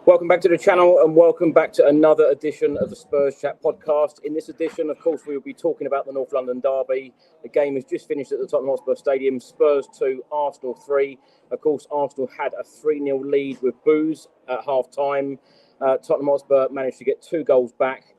Welcome back to the channel and welcome back to another edition of the Spurs Chat Podcast. In this edition, of course, we will be talking about the North London derby. The game has just finished at the Tottenham Hotspur Stadium. Spurs 2, Arsenal 3. Of course, Arsenal had a 3-0 lead with boos at half-time. Tottenham Hotspur managed to get 2 goals back.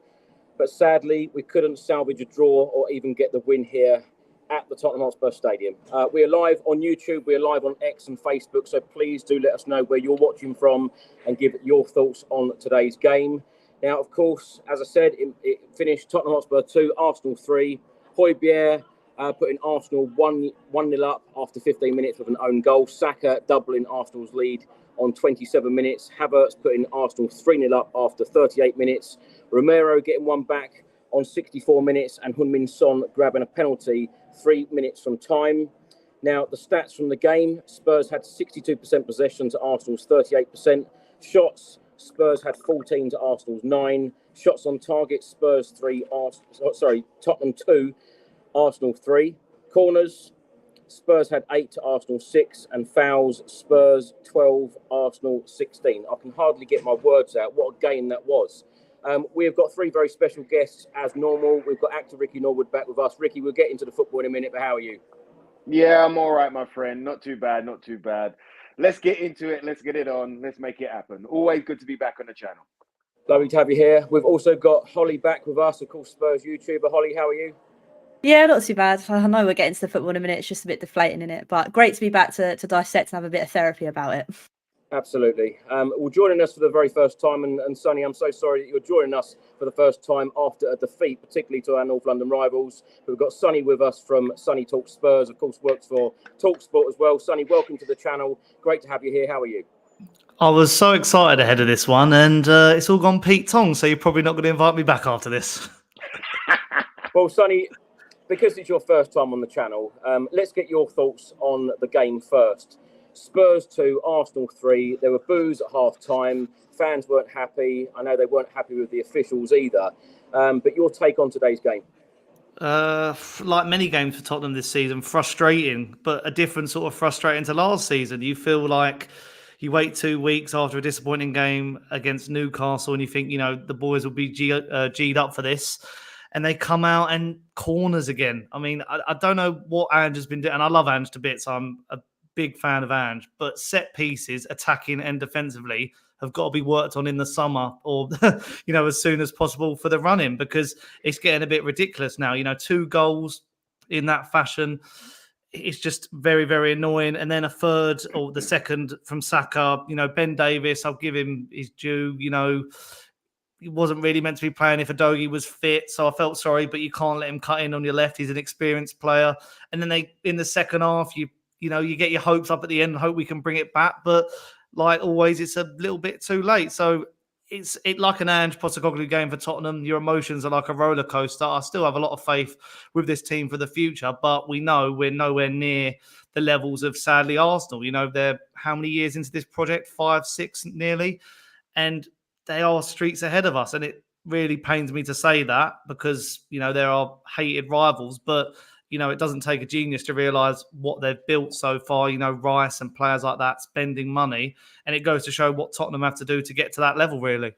But sadly, we couldn't salvage a draw or even get the win here at the Tottenham Hotspur Stadium. We are live on YouTube, we are live on X and Facebook, so please do let us know where you're watching from and give your thoughts on today's game. Now, of course, as I said, it finished Tottenham Hotspur 2, Arsenal 3. Højbjerg putting Arsenal 1-0 up after 15 minutes with an own goal. Saka doubling Arsenal's lead on 27 minutes. Havertz putting Arsenal 3-0 up after 38 minutes. Romero getting one back on 64 minutes and Heung-min Son grabbing a penalty 3 minutes from time. Now, the stats from the game, Spurs had 62% possession to Arsenal's 38%. Shots, Spurs had 14 to Arsenal's 9. Shots on target, Tottenham 2, Arsenal 3. Corners, Spurs had 8 to Arsenal 6. And fouls, Spurs 12, Arsenal 16. I can hardly get my words out. What a game that was. We have got 3 very special guests as normal. We've got actor Ricky Norwood back with us. Ricky, we'll get into the football in a minute, but how are you? Yeah, I'm all right, my friend. Not too bad, not too bad. Let's get into it. Let's get it on. Let's make it happen. Always good to be back on the channel. Lovely to have you here. We've also got Hollie back with us, of course, Spurs YouTuber. Hollie, how are you? Yeah, not too bad. I know we're getting to the football in a minute. It's just a bit deflating, in it? But great to be back to dissect and have a bit of therapy about it. Absolutely. Well, joining us for the very first time, and Sonny, I'm so sorry that you're joining us for the first time after a defeat, particularly to our North London rivals. We've got Sonny with us from Sonny Talks Spurs, of course, works for talkSPORT as well. Sonny, welcome to the channel. Great to have you here. How are you? I was so excited ahead of this one, and it's all gone Pete Tong, so you're probably not going to invite me back after this. Well, Sonny, because it's your first time on the channel, let's get your thoughts on the game first. Spurs 2, Arsenal 3. There were boos at half-time. Fans weren't happy. I know they weren't happy with the officials either. But your take on today's game? Like many games for Tottenham this season, frustrating, but a different sort of frustrating to last season. You feel like you wait 2 weeks after a disappointing game against Newcastle and you think, you know, the boys will be G'd up for this. And they come out and corners again. I mean, I don't know what Ange has been doing. And I love Ange to bits. I'm a big fan of Ange, but set pieces, attacking and defensively, have got to be worked on in the summer or, you know, as soon as possible for the run-in, because it's getting a bit ridiculous now. You know, 2 goals in that fashion, it's just very, very annoying. And then a third or the second from Saka, you know, Ben Davis, I'll give him his due, you know, he wasn't really meant to be playing if Udogie was fit, so I felt sorry, but you can't let him cut in on your left. He's an experienced player. And then in the second half, you know, you get your hopes up at the end and hope we can bring it back. But like always, it's a little bit too late. So it's like an Ange Postecoglou game for Tottenham. Your emotions are like a roller coaster. I still have a lot of faith with this team for the future, but we know we're nowhere near the levels of, sadly, Arsenal. You know, they're how many years into this project? 5, 6 nearly. And they are streets ahead of us. And it really pains me to say that because, you know, there are hated rivals, but you know, it doesn't take a genius to realise what they've built so far, you know, Rice and players like that spending money. And it goes to show what Tottenham have to do to get to that level, really.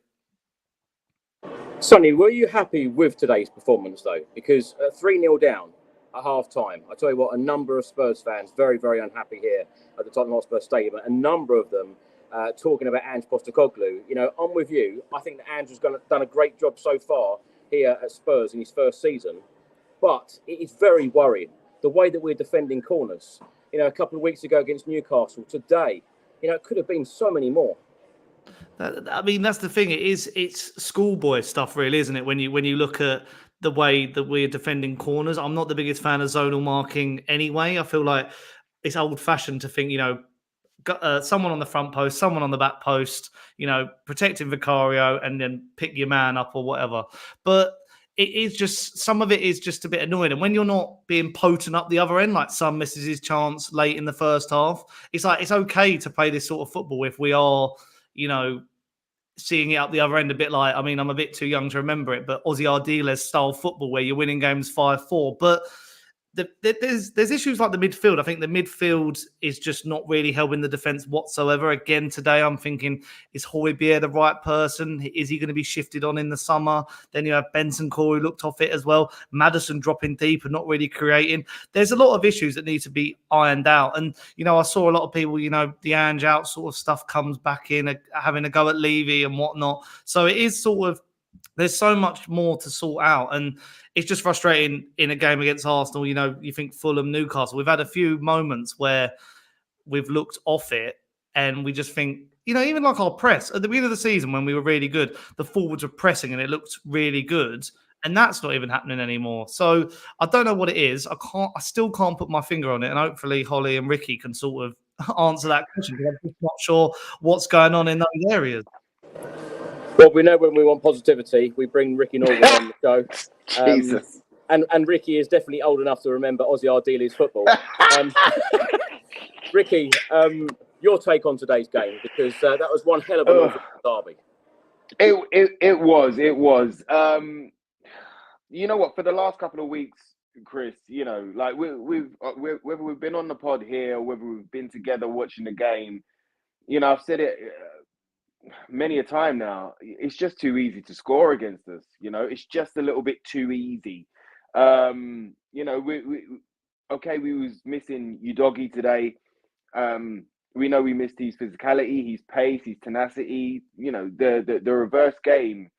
Sonny, were you happy with today's performance, though? Because 3-0 down at half-time, I tell you what, a number of Spurs fans very, very unhappy here at the Tottenham Hotspur Stadium. A number of them talking about Ange Postecoglou. You know, I'm with you. I think that Ange has done a great job so far here at Spurs in his first season. But it is very worrying, the way that we're defending corners. You know, a couple of weeks ago against Newcastle, today, you know, it could have been so many more. I mean, that's the thing. It's schoolboy stuff, really, isn't it? When you look at the way that we're defending corners, I'm not the biggest fan of zonal marking anyway. I feel like it's old-fashioned to think, you know, someone on the front post, someone on the back post, you know, protecting Vicario and then pick your man up or whatever. But it is just, some of it is just a bit annoying. And when you're not being potent up the other end, like Son misses his chance late in the first half, it's like, it's okay to play this sort of football if we are, you know, seeing it up the other end a bit like, I mean, I'm a bit too young to remember it, but Ozzy Ardiles style football where you're winning games 5-4. But there's issues like the midfield. I think the midfield is just not really helping the defence whatsoever. Again, today I'm thinking, is Hollie the right person? Is he going to be shifted on in the summer? Then you have Benson Corey looked off it as well. Maddison dropping deep and not really creating. There's a lot of issues that need to be ironed out. And, I saw a lot of people, the Ange out sort of stuff comes back in, having a go at Levy and whatnot. So it is sort of, there's so much more to sort out. And it's just frustrating in a game against Arsenal. You think Fulham, Newcastle. We've had a few moments where we've looked off it and we just think, even like our press at the beginning of the season when we were really good, the forwards were pressing and it looked really good. And that's not even happening anymore. So I don't know what it is. I still can't put my finger on it. And hopefully Hollie and Ricky can sort of answer that question because I'm just not sure what's going on in those areas. Well, we know when we want positivity, we bring Ricky Norwood on the show. Jesus. And Ricky is definitely old enough to remember Ozzy Ardele's football. Ricky, your take on today's game, because that was one hell of a derby. It was. You know what? For the last couple of weeks, Chris, like whether we've been on the pod here or whether we've been together watching the game, I've said it many a time now. It's just too easy to score against us. It's just a little bit too easy. We was missing Udogie today. We know we missed his physicality, his pace, his tenacity. The reverse game.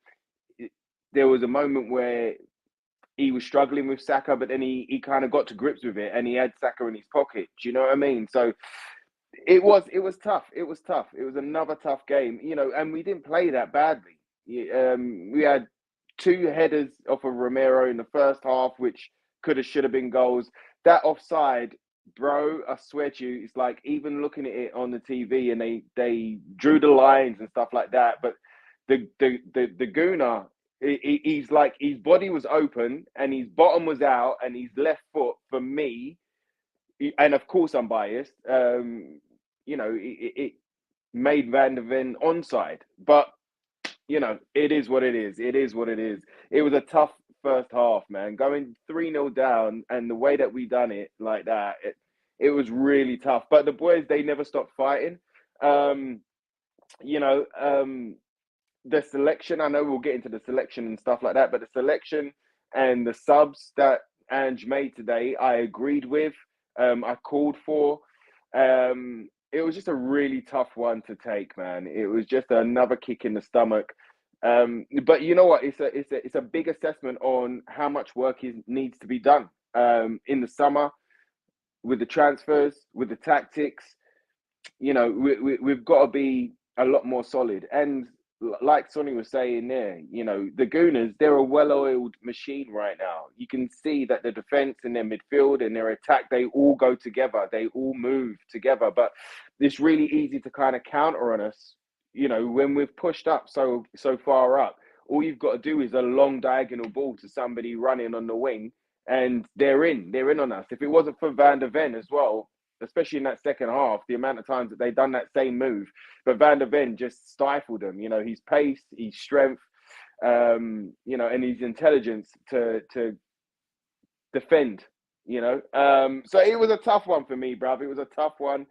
There was a moment where he was struggling with Saka, but then he kind of got to grips with it and he had Saka in his pocket. Do you know what I mean? So it was tough. It was tough. It was another tough game, and we didn't play that badly. We had 2 headers off of Romero in the first half, which should have been goals. That offside, bro, I swear to you, it's like even looking at it on the TV and they drew the lines and stuff like that. But the Gooner, he's like, his body was open and his bottom was out and his left foot, for me, and of course I'm biased, it made Van der Ven onside. But, it is what it is. It is what it is. It was a tough first half, man. Going 3-0 down and the way that we done it like that, it was really tough. But the boys, they never stopped fighting. The selection, I know we'll get into the selection and stuff like that, but the selection and the subs that Ange made today, I agreed with. I called for. It was just a really tough one to take, man. It was just another kick in the stomach. But you know what? It's a big assessment on how much work needs to be done in the summer with the transfers, with the tactics. We've got to be a lot more solid. And like Sonny was saying there, the Gooners, they're a well-oiled machine right now. You can see that the defense and their midfield and their attack, they all go together. They all move together. But it's really easy to kind of counter on us, when we've pushed up so far up. All you've got to do is a long diagonal ball to somebody running on the wing, and they're in on us. If it wasn't for Van der Ven as well, especially in that second half, the amount of times that they've done that same move, but Van der Ven just stifled them. His pace, his strength, and his intelligence to defend. So it was a tough one for me, bruv. It was a tough one.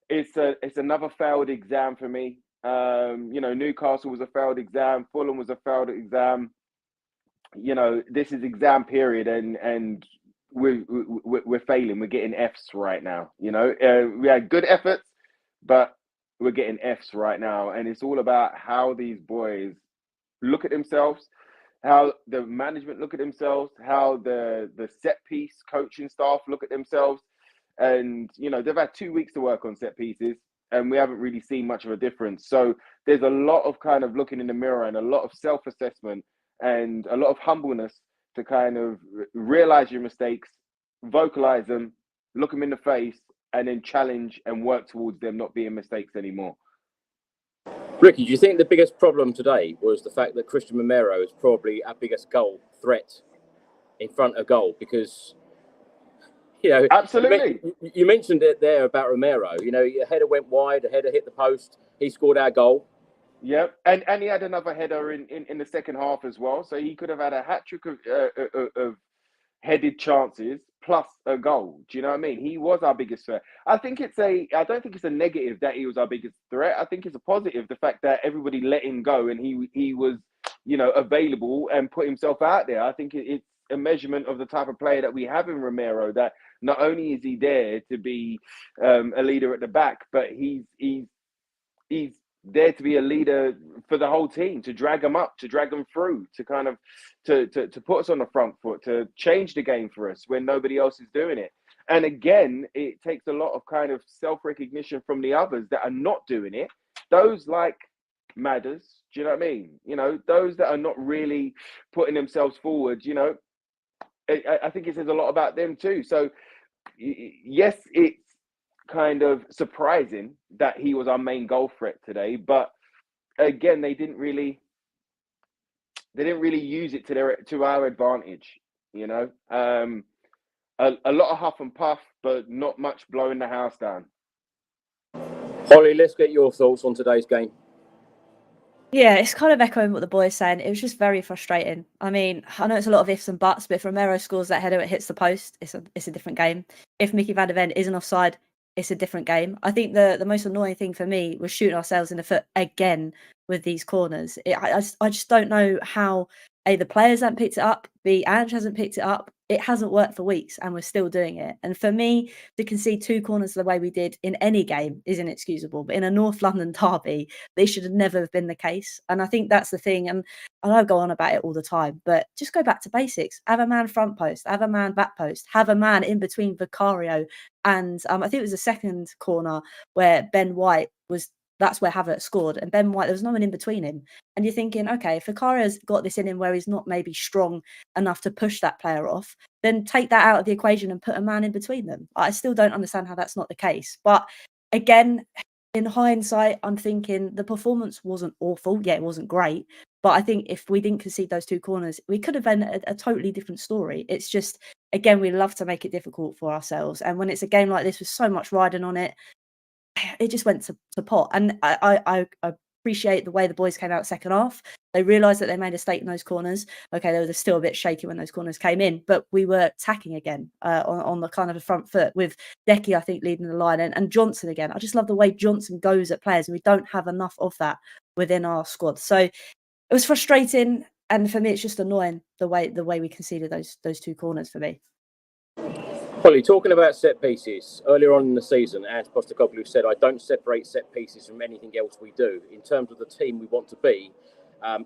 It's another failed exam for me. Newcastle was a failed exam. Fulham was a failed exam. This is exam period, and we're failing. We're getting Fs right now. We had good efforts, but we're getting Fs right now. And it's all about how these boys look at themselves, how the management look at themselves, how the set piece coaching staff look at themselves. And, they've had 2 weeks to work on set pieces and we haven't really seen much of a difference. So there's a lot of kind of looking in the mirror and a lot of self-assessment and a lot of humbleness to kind of realize your mistakes, vocalize them, look them in the face, and then challenge and work towards them not being mistakes anymore. Ricky, do you think the biggest problem today was the fact that Christian Romero is probably our biggest goal threat in front of goal? Because, absolutely. You mentioned it there about Romero. Your header went wide, a header hit the post, he scored our goal. Yeah, and he had another header in the second half as well. So he could have had a hat trick of headed chances plus a goal. Do you know what I mean? He was our biggest threat. I don't think it's a negative that he was our biggest threat. I think it's a positive, the fact that everybody let him go and he was, available and put himself out there. I think it's a measurement of the type of player that we have in Romero, that not only is he there to be a leader at the back, but he's there to be a leader for the whole team, to drag them up, to drag them through, to kind of to put us on the front foot, to change the game for us when nobody else is doing it. And again, it takes a lot of kind of self-recognition from the others that are not doing it. Those like Maddison, do you know what I mean? Those that are not really putting themselves forward, I think it says a lot about them too. So yes, it's kind of surprising that he was our main goal threat today, but again, they didn't really use it to our advantage. A lot of huff and puff, but not much blowing the house down. Hollie, let's get your thoughts on today's game. Yeah, it's kind of echoing what the boys saying. It was just very frustrating. I mean, I know it's a lot of ifs and buts, but if Romero scores that header, it hits the post, it's a different game. If Mickey van der Ven isn't offside, it's a different game. I think the most annoying thing for me was shooting ourselves in the foot again with these corners. I just don't know how A, the players haven't picked it up, B, Ange hasn't picked it up. It hasn't worked for weeks and we're still doing it. And for me, to concede 2 corners the way we did in any game is inexcusable. But in a North London derby, this should have never have been the case. And I think that's the thing. And I know I go on about it all the time, but just go back to basics. Have a man front post, have a man back post, have a man in between Vicario and I think it was the second corner where Ben White that's where Havertz scored. And Ben White, there was no one in between him. And you're thinking, okay, if Vicario's got this in him where he's not maybe strong enough to push that player off, then take that out of the equation and put a man in between them. I still don't understand how that's not the case. But again, in hindsight, I'm thinking the performance wasn't awful. Yeah, it wasn't great. But I think if we didn't concede those 2 corners, we could have been a totally different story. It's just, again, we love to make it difficult for ourselves. And when it's a game like this with so much riding on it, it just went to pot. And I appreciate the way the boys came out second half. They realised that they made a mistake in those corners. Okay, they were still a bit shaky when those corners came in, but we were attacking again on the kind of the front foot with Decky, I think, leading the line, and Johnson again. I just love the way Johnson goes at players, and we don't have enough of that within our squad. So it was frustrating, and for me, it's just annoying the way we conceded those 2 corners for me. Hollie, talking about set pieces, earlier on in the season, as Postecoglou said, I don't separate set pieces from anything else we do. In terms of the team we want to be,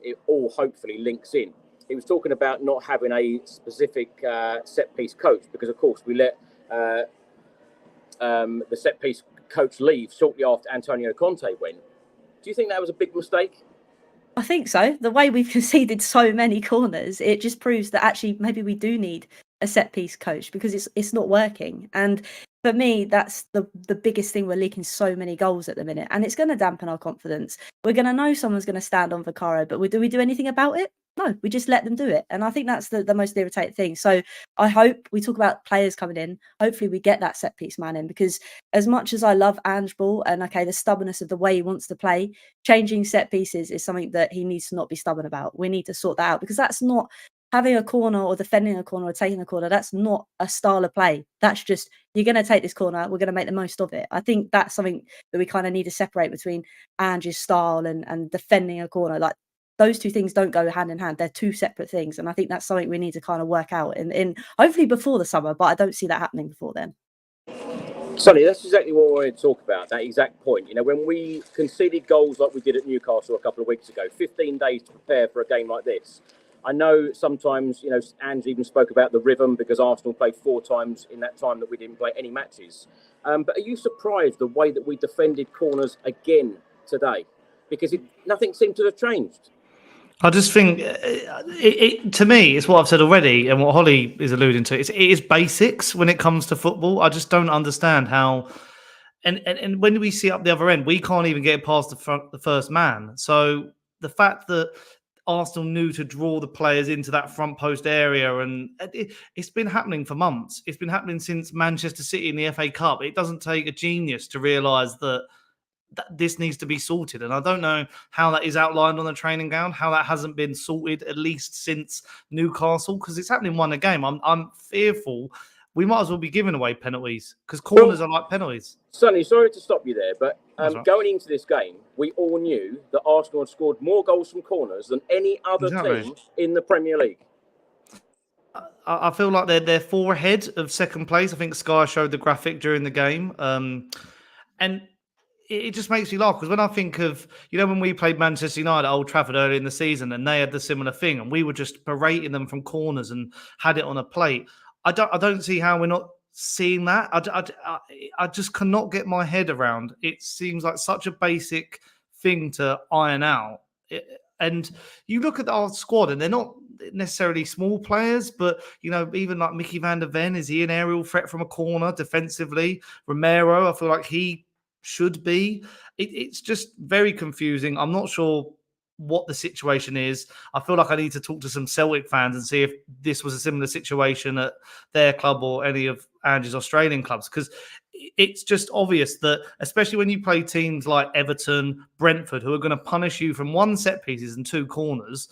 it all hopefully links in. He was talking about not having a specific set piece coach because, of course, we let the set piece coach leave shortly after Antonio Conte went. Do you think that was a big mistake? I think so. The way we've conceded so many corners, it just proves that actually maybe we do need a set piece coach because it's not working. And for me, that's the biggest thing. We're leaking so many goals at the minute, and it's going to dampen our confidence. We're going to know someone's going to stand on Vicario, but do we do anything about it? No, we just let them do it. And I think that's the most irritating thing. So I hope we talk about players coming in. Hopefully we get that set piece man in, because as much as I love Ange Ball and the stubbornness of the way he wants to play, changing set pieces is something that he needs to not be stubborn about. We need to sort that out, because that's not having a corner or defending a corner or taking a corner. That's not a style of play. That's just, you're going to take this corner, we're going to make the most of it. I think that's something that we kind of need to separate between Ange's style and defending a corner. Like, those 2 things don't go hand in hand. They're 2 separate things. And I think that's something we need to kind of work out in hopefully before the summer, but I don't see that happening before then. Sonny, that's exactly what I wanted to talk about, that exact point. When we conceded goals like we did at Newcastle a couple of weeks ago, 15 days to prepare for a game like this. I know sometimes, Ange even spoke about the rhythm because Arsenal played 4 times in that time that we didn't play any matches. But are you surprised the way that we defended corners again today? Because nothing seemed to have changed. I just think, to me, it's what I've said already, and what Hollie is alluding to. It is basics when it comes to football. I just don't understand how, and when we see up the other end, we can't even get past the first man. So the fact that Arsenal knew to draw the players into that front post area, and it's been happening for months. It's been happening since Manchester City in the FA Cup. It doesn't take a genius to realise that this needs to be sorted. And I don't know how that is outlined on the training ground, how that hasn't been sorted at least since Newcastle, because it's happening one a game. I'm fearful we might as well be giving away penalties because corners are like penalties. Sonny, sorry to stop you there, but Right. going into this game, we all knew that Arsenal had scored more goals from corners than any other team in the Premier League. I feel like they're 4 ahead of second place. I think Sky showed the graphic during the game. And it just makes me laugh because when I think of, when we played Manchester United at Old Trafford earlier in the season and they had the similar thing and we were just berating them from corners and had it on a plate. I don't see how we're not seeing that. I just cannot get my head around. It seems like such a basic thing to iron out. And you look at our squad and they're not necessarily small players, but, even like Mickey van der Ven, is he an aerial threat from a corner defensively? Romero, I feel like he should be. It's just very confusing. I'm not sure what the situation is. I feel like I need to talk to some Celtic fans and see if this was a similar situation at their club or any of Ange's Australian clubs, because it's just obvious that, especially when you play teams like Everton, Brentford, who are going to punish you from 1 set pieces and 2 corners,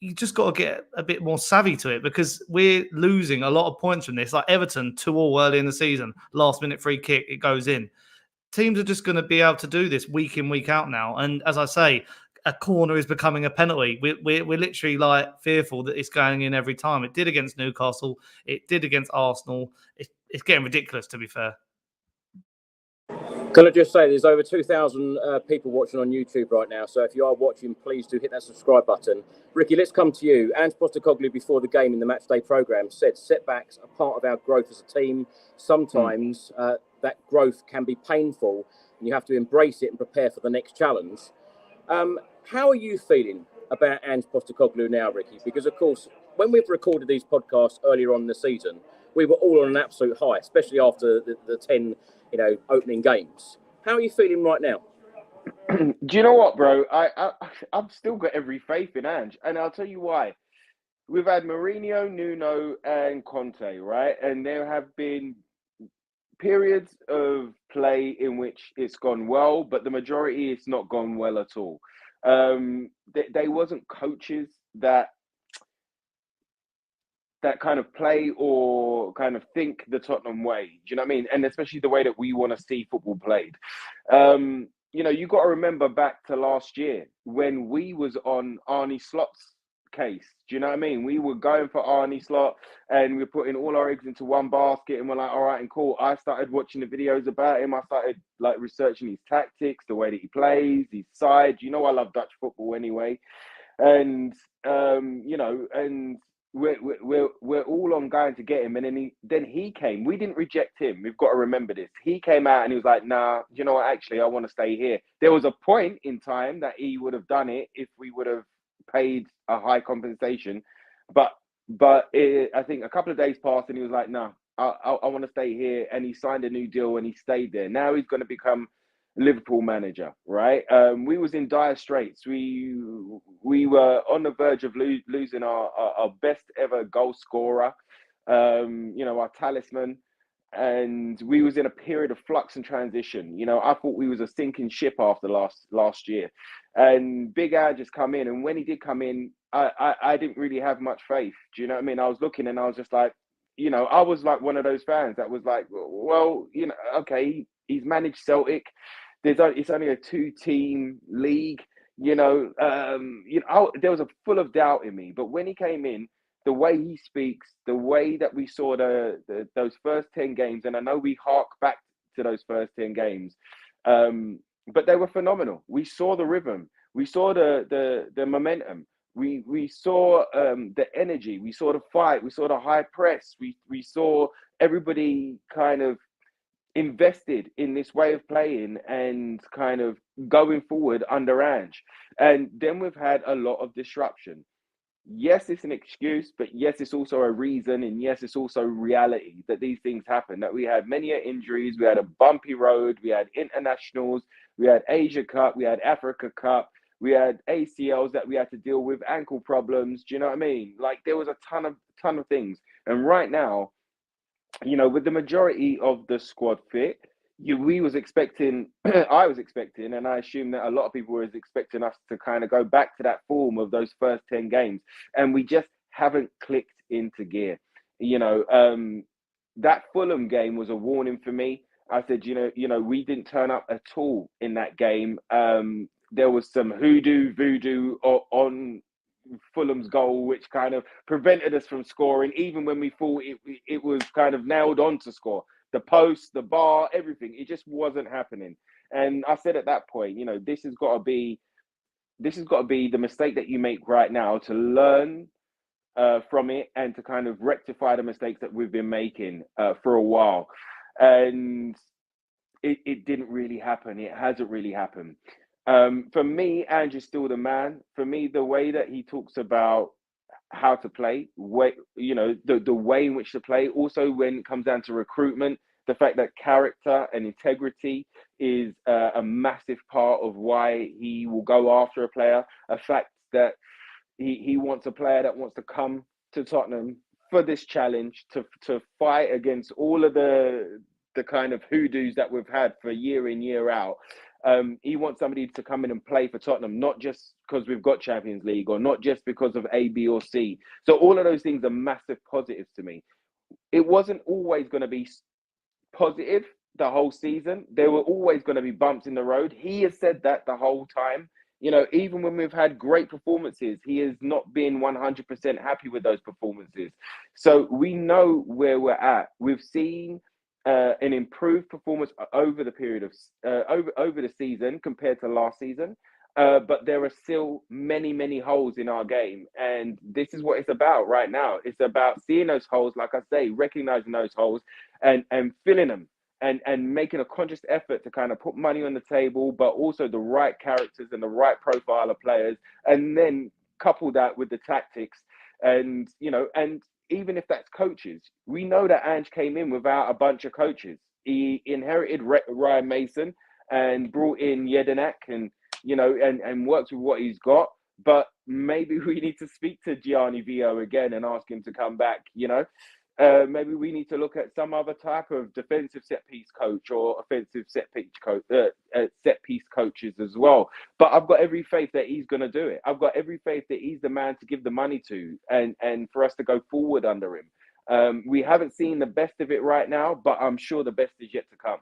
you just got to get a bit more savvy to it because we're losing a lot of points from this. Like Everton, 2-2 early in the season, last minute free kick, it goes in. Teams are just going to be able to do this week in, week out now. And as I say, a corner is becoming a penalty. We're literally like fearful that it's going in every time. It did against Newcastle. It did against Arsenal. It's getting ridiculous, to be fair. Can I just say there's over 2,000 people watching on YouTube right now. So if you are watching, please do hit that subscribe button. Ricky, let's come to you. Ange Postecoglou, before the game in the matchday programme, said setbacks are part of our growth as a team. Sometimes that growth can be painful and you have to embrace it and prepare for the next challenge. How are you feeling about Ange Postecoglou now, Ricky? Because, of course, when we've recorded these podcasts earlier on in the season, we were all on an absolute high, especially after the 10 opening games. How are you feeling right now? Do you know what, bro? I've still got every faith in Ange, and I'll tell you why. We've had Mourinho, Nuno, and Conte, right? And there have been periods of play in which it's gone well, but the majority it's not gone well at all. They wasn't coaches that kind of play or kind of think the Tottenham way. Do you know what I mean? And especially the way that we want to see football played. You got to remember back to last year when we was on Arne Slot's case. Do you know what I mean? We were going for Arne Slot and we were putting all our eggs into one basket and we're like, all right, and cool. I started watching the videos about him. I started like researching his tactics, the way that he plays, his side. I love Dutch football anyway. And, and we're all on going to get him. And then he came. We didn't reject him. We've got to remember this. He came out and he was like, nah, you know what? Actually, I want to stay here. There was a point in time that he would have done it if we would have paid a high compensation. But I think a couple of days passed and he was like, no, I want to stay here. And he signed a new deal and he stayed there. Now he's going to become Liverpool manager, right? We was in dire straits. We were on the verge of losing our best ever goal scorer, our talisman. And we was in a period of flux and transition. I thought we was a sinking ship after last year. And Big Ad just come in. And when he did come in, I didn't really have much faith. Do you know what I mean? I was looking and I was just like, I was like one of those fans that was like, well, okay, he's managed Celtic. It's only a 2-team league. There was a full of doubt in me. But when he came in, the way he speaks, the way that we saw those first 10 games, and I know we hark back to those first 10 games, but they were phenomenal. We saw the rhythm, we saw the momentum, we saw the energy, we saw the fight, we saw the high press, we saw everybody kind of invested in this way of playing and kind of going forward under Ange. And then we've had a lot of disruption. Yes, it's an excuse, but yes, it's also a reason. And yes, it's also reality that these things happen, that we had many injuries. We had a bumpy road. We had internationals. We had Asia Cup. We had Africa Cup. We had ACLs that we had to deal with, ankle problems. Do you know what I mean? Like there was a ton of things. And right now, with the majority of the squad fit, we was expecting, I was expecting, and I assume that a lot of people were expecting us to kind of go back to that form of those first 10 games, and we just haven't clicked into gear. That Fulham game was a warning for me. I said, we didn't turn up at all in that game. There was some voodoo on Fulham's goal, which kind of prevented us from scoring, even when we thought it was kind of nailed on to score. The post, the bar, everything, it just wasn't happening. And I said at that point, this has got to be the mistake that you make right now, to learn from it and to kind of rectify the mistakes that we've been making for a while. And it didn't really happen. It hasn't really happened. For me, Andrew's still the man. For me, the way that he talks about how to play, the way in which to play, also when it comes down to recruitment, the fact that character and integrity is a massive part of why he will go after a player, a fact that he wants a player that wants to come to Tottenham for this challenge, to fight against all of the kind of hoodoos that we've had for year in, year out. He wants somebody to come in and play for Tottenham, not just because we've got Champions League, or not just because of A, B, or C. So all of those things are massive positives to me. It wasn't always going to be positive the whole season. There were always going to be bumps in the road. He has said that the whole time. Even when we've had great performances, he has not been 100% happy with those performances. So we know where we're at. We've seen an improved performance over the period of over the season compared to last season, but there are still many holes in our game, and this is what it's about right now. It's about seeing those holes, like I say, recognizing those holes and filling them, and making a conscious effort to kind of put money on the table, but also the right characters and the right profile of players, and then couple that with the tactics, and even if that's coaches. We know that Ange came in without a bunch of coaches. He inherited Ryan Mason and brought in Jedinak, and and worked with what he's got. But maybe we need to speak to Gianni Vio again and ask him to come back. Maybe we need to look at some other type of defensive set piece coach, or offensive set piece coaches as well. But I've got every faith that he's going to do it. I've got every faith that he's the man to give the money to, and for us to go forward under him. We haven't seen the best of it right now, but I'm sure the best is yet to come.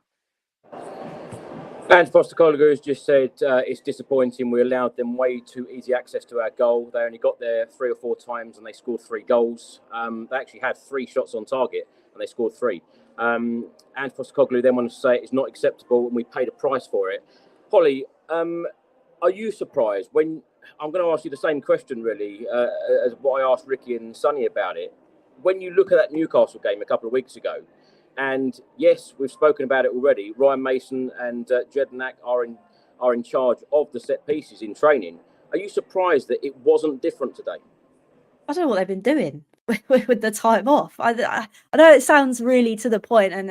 And Postecoglou has just said it's disappointing. We allowed them way too easy access to our goal. They only got there 3 or 4 times and they scored 3 goals. They actually had 3 shots on target and they scored 3. And Postecoglou then wanted to say it's not acceptable and we paid a price for it. Hollie, are you surprised when I'm going to ask you the same question really as what I asked Ricky and Sonny about it? When you look at that Newcastle game a couple of weeks ago, and yes, we've spoken about it already. Ryan Mason and Jedinak are in charge of the set pieces in training. Are you surprised that it wasn't different today? I don't know what they've been doing with the time off. I know it sounds really to the point, and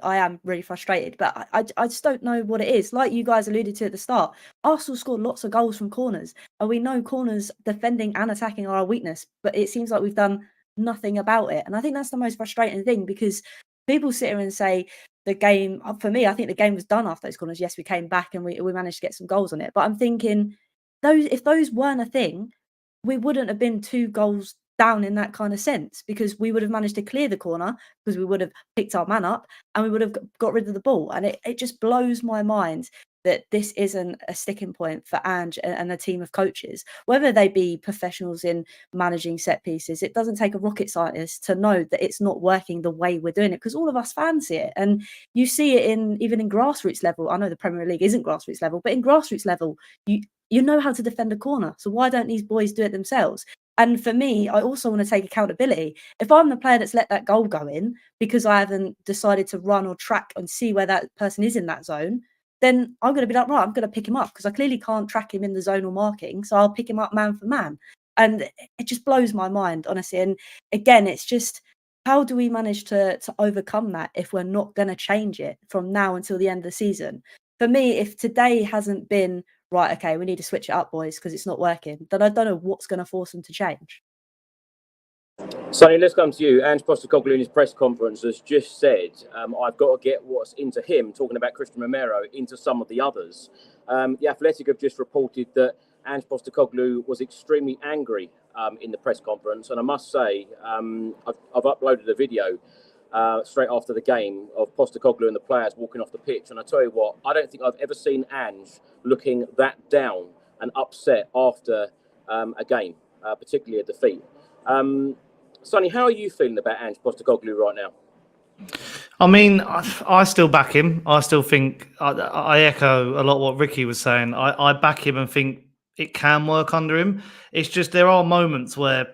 I am really frustrated, but I just don't know what it is. Like you guys alluded to at the start, Arsenal scored lots of goals from corners, and we know corners defending and attacking are our weakness, but it seems like we've done nothing about it. And I think that's the most frustrating thing, because people sit here and say the game, for me, I think the game was done after those corners. Yes, we came back and we managed to get some goals on it. But I'm thinking, if those weren't a thing, we wouldn't have been 2 goals down in that kind of sense, because we would have managed to clear the corner, because we would have picked our man up and we would have got rid of the ball. And it just blows my mind that this isn't a sticking point for Ange and a team of coaches, whether they be professionals in managing set pieces. It doesn't take a rocket scientist to know that it's not working the way we're doing it, because all of us fans see it. And you see it even in grassroots level. I know the Premier League isn't grassroots level, but in grassroots level, you know how to defend a corner. So why don't these boys do it themselves? And for me, I also want to take accountability. If I'm the player that's let that goal go in because I haven't decided to run or track and see where that person is in that zone, then I'm going to be like, right, I'm going to pick him up, because I clearly can't track him in the zonal marking. So I'll pick him up man for man. And it just blows my mind, honestly. And again, it's just, how do we manage to overcome that if we're not going to change it from now until the end of the season? For me, if today hasn't been, right, okay, we need to switch it up, boys, because it's not working, then I don't know what's going to force them to change. Sonny, let's come to you. Ange Postecoglou in his press conference has just said, I've got to get what's into him, talking about Christian Romero, into some of the others. The Athletic have just reported that Ange Postecoglou was extremely angry in the press conference. And I must say, I've uploaded a video straight after the game of Postecoglou and the players walking off the pitch. And I tell you what, I don't think I've ever seen Ange looking that down and upset after a game, particularly a defeat. Sonny, how are you feeling about Ange Postecoglou right now? I mean, I still back him. I still think I echo a lot what Ricky was saying. I back him and think it can work under him. It's just there are moments where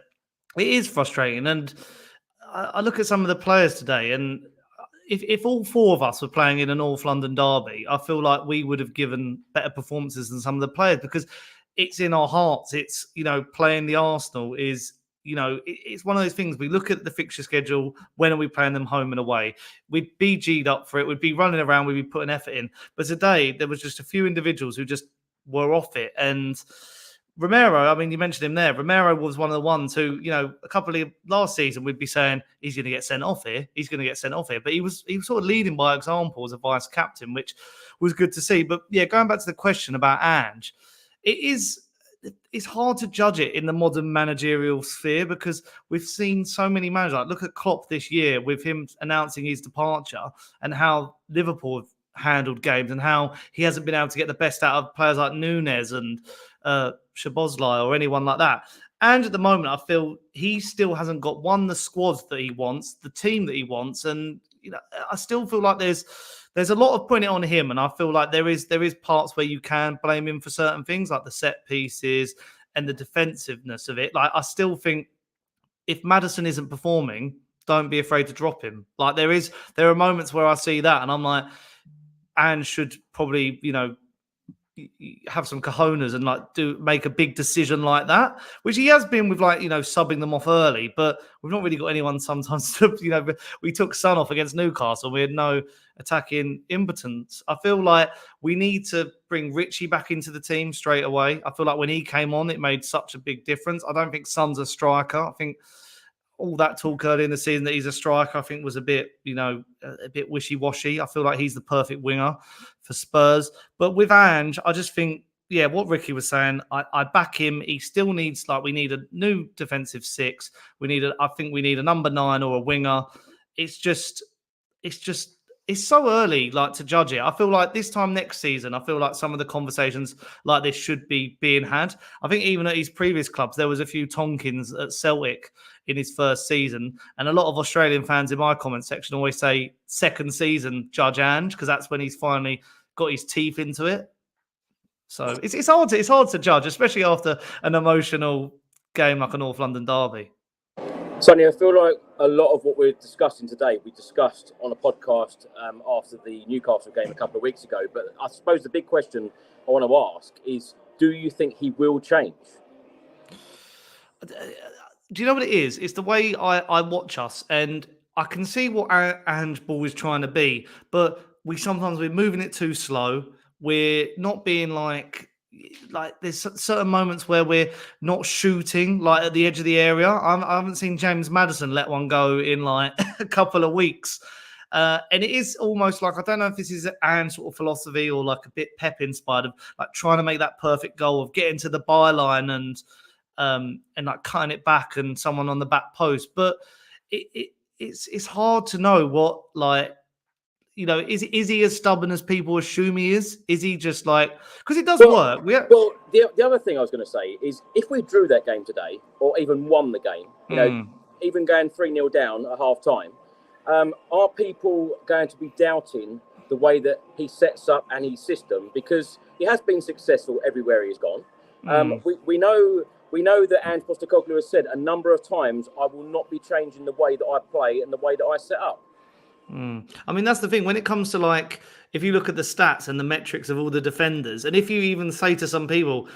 it is frustrating. And I look at some of the players today, and if all four of us were playing in a North London derby, I feel like we would have given better performances than some of the players, because it's in our hearts. It's, playing the Arsenal is, it's one of those things. We look at the fixture schedule. When are we playing them home and away? We'd be G'd up for it. We'd be running around. We'd be putting effort in. But today, there was just a few individuals who just were off it. And Romero, I mean, you mentioned him there. Romero was one of the ones who, a couple of last season, we'd be saying he's going to get sent off here. He's going to get sent off here. But he was sort of leading by example as a vice captain, which was good to see. But yeah, going back to the question about Ange, it's hard to judge it in the modern managerial sphere, because we've seen so many managers. Like, look at Klopp this year with him announcing his departure, and how Liverpool have handled games, and how he hasn't been able to get the best out of players like Nunes and Szoboszlai or anyone like that. And at the moment, I feel he still hasn't got the squad that he wants, the team that he wants, and I still feel like there's a lot of putting it on him, and I feel like there is parts where you can blame him for certain things, like the set pieces and the defensiveness of it. Like, I still think if Maddison isn't performing, don't be afraid to drop him. Like, there are moments where I see that, and I'm like, Ange should probably, have some cojones and make a big decision like that, which he has been with, subbing them off early. But we've not really got anyone sometimes to, we took Son off against Newcastle. We had no attacking impotence. I feel like we need to bring Richie back into the team straight away. I feel like when he came on, it made such a big difference. I don't think Son's a striker. I think all that talk early in the season that he's a striker, I think was a bit, a bit wishy-washy. I feel like he's the perfect winger for Spurs. But with Ange, I just think, what Ricky was saying, I back him. He still needs, we need a new defensive six. I think we need a number 9 or a winger. It's so early, to judge it. I feel like this time next season, I feel like some of the conversations like this should be being had. I think even at his previous clubs, there was a few Tonkins at Celtic in his first season. And a lot of Australian fans in my comment section always say second season, judge Ange, because that's when he's finally got his teeth into it. So it's hard to judge, especially after an emotional game like a North London derby. Sonny, I feel like a lot of what we're discussing today, we discussed on a podcast after the Newcastle game a couple of weeks ago. But I suppose the big question I want to ask is, do you think he will change? Do you know what it is? It's the way I watch us, and I can see what Ange Ball is trying to be, but we're moving it too slow. We're not being like there's certain moments where we're not shooting at the edge of the area. I haven't seen James Maddison let one go in a couple of weeks. And it is almost I don't know if this is Anne's sort of philosophy or a bit Pep inspired of trying to make that perfect goal of getting to the byline and cutting it back and someone on the back post. But it's hard to know what is he as stubborn as people assume he is? Is he just because it does work? Well, the other thing I was going to say is if we drew that game today or even won the game, even going 3-0 down at half time, are people going to be doubting the way that he sets up and his system? Because he has been successful everywhere he's gone. We know that Ange Postecoglou has said a number of times, I will not be changing the way that I play and the way that I set up. I mean, that's the thing. When it comes to if you look at the stats and the metrics of all the defenders, and if you even say to some people,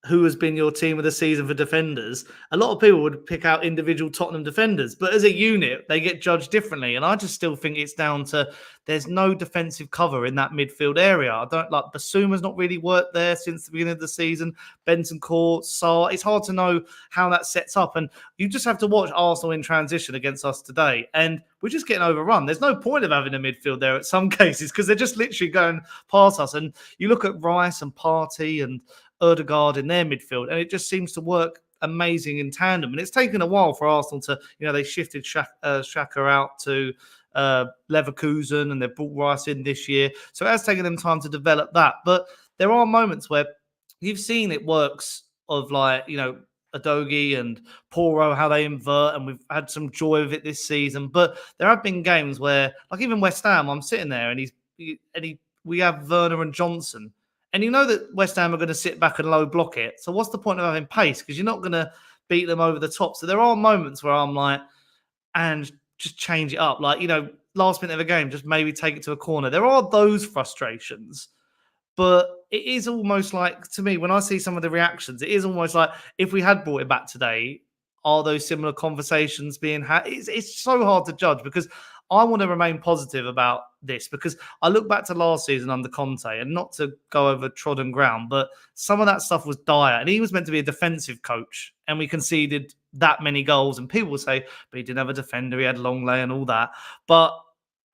who has been your team of the season for defenders, a lot of people would pick out individual Tottenham defenders, but as a unit, they get judged differently. And I just still think it's down to there's no defensive cover in that midfield area. I don't like Basuma's not really worked there since the beginning of the season. Bentancur, Sarr. It's hard to know how that sets up. And you just have to watch Arsenal in transition against us today. And we're just getting overrun. There's no point of having a midfield there at some cases because they're just literally going past us. And you look at Rice and Partey and Ødegaard in their midfield, and it just seems to work amazing in tandem. And it's taken a while for Arsenal to, they shifted Xhaka out to Leverkusen and they've brought Rice in this year. So it has taken them time to develop that. But there are moments where you've seen it works of Adogi and Poro, how they invert, and we've had some joy of it this season. But there have been games where, like even West Ham, I'm sitting there and we have Werner and Johnson. And you know that West Ham are going to sit back and low block it. So what's the point of having pace? Because you're not going to beat them over the top. So there are moments where I'm like, and just change it up. Last minute of a game, just maybe take it to a corner. There are those frustrations. But it is almost like, to me, when I see some of the reactions, it is almost like if we had brought it back today, are those similar conversations being had? It's so hard to judge because I want to remain positive about this because I look back to last season under Conte, and not to go over trodden ground, but some of that stuff was dire. And he was meant to be a defensive coach, and we conceded that many goals. And people will say, but he didn't have a defender, he had Longley and all that. But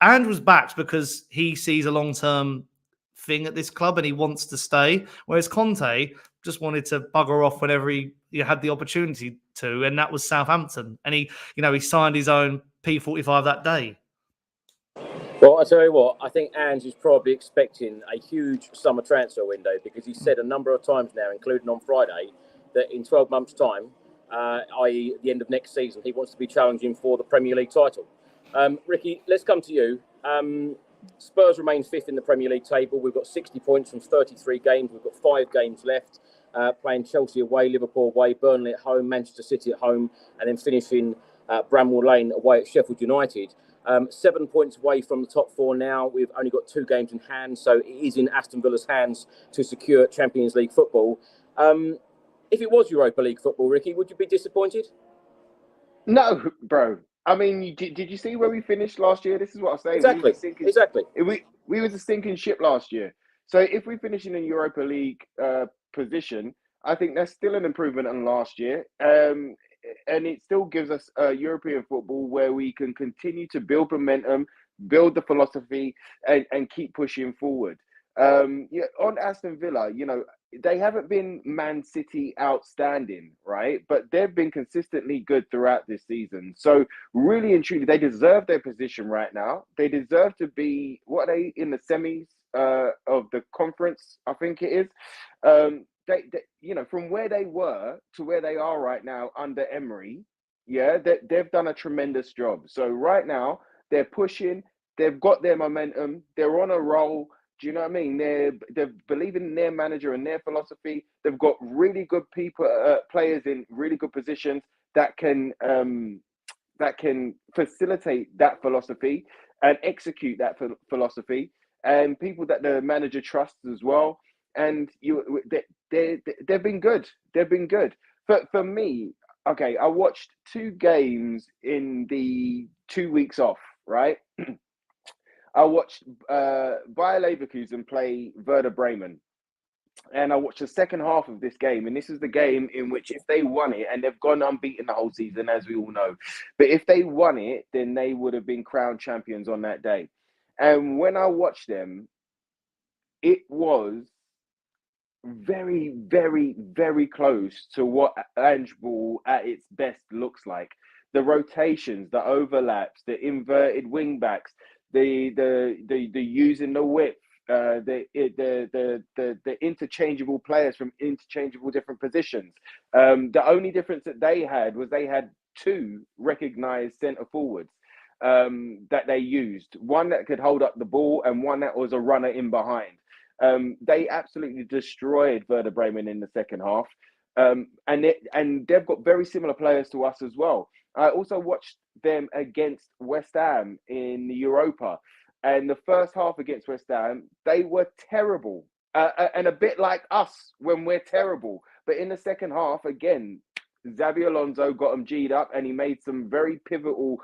And was backed because he sees a long-term thing at this club and he wants to stay. Whereas Conte just wanted to bugger off whenever he had the opportunity to, and that was Southampton. And he signed his own P45 that day. Well, I tell you what, I think Ange is probably expecting a huge summer transfer window because he's said a number of times now, including on Friday, that in 12 months' time, i.e. at the end of next season, he wants to be challenging for the Premier League title. Ricky, let's come to you. Spurs remain fifth in the Premier League table. We've got 60 points from 33 games. We've got 5 games left, playing Chelsea away, Liverpool away, Burnley at home, Manchester City at home, and then finishing Bramwell Lane away at Sheffield United. 7 points away from the top 4 now. We've only got 2 games in hand, so it is in Aston Villa's hands to secure Champions League football. If it was Europa League football, Ricky, would you be disappointed? No, bro. I mean, did you see where we finished last year? This is what I'm saying. Exactly. We was a sinking ship last year. So if we finish in a Europa League position, I think that's still an improvement on last year. And it still gives us European football where we can continue to build momentum, build the philosophy, and keep pushing forward. On Aston Villa, they haven't been Man City outstanding, right? But they've been consistently good throughout this season. So really and truly, they deserve their position right now. They deserve to be, what are they, in the semis of the conference, I think it is. They from where they were to where they are right now under Emery, they've done a tremendous job. So right now, they're pushing, they've got their momentum, they're on a roll. Do you know what I mean? They're believing in their manager and their philosophy. They've got really good people, players in really good positions that can facilitate that philosophy and execute that philosophy, and people that the manager trusts as well. And they've been good. They've been good. For me, okay, I watched 2 games in the 2 weeks off, right? I watched Bayer Leverkusen play Werder Bremen. And I watched the second half of this game. And this is the game in which if they won it, and they've gone unbeaten the whole season, as we all know. But if they won it, then they would have been crowned champions on that day. And when I watched them, it was very, very, very close to what Ange Ball at its best looks like. The rotations, the overlaps, the inverted wing backs, the using the width, the interchangeable players from interchangeable different positions. The only difference that they had was they had 2 recognized centre forwards that they used. One that could hold up the ball and one that was a runner in behind. They absolutely destroyed Werder Bremen in the second half. And they've got very similar players to us as well. I also watched them against West Ham in the Europa. And the first half against West Ham, they were terrible. And a bit like us when we're terrible. But in the second half, again, Xabi Alonso got them G'd up and he made some very pivotal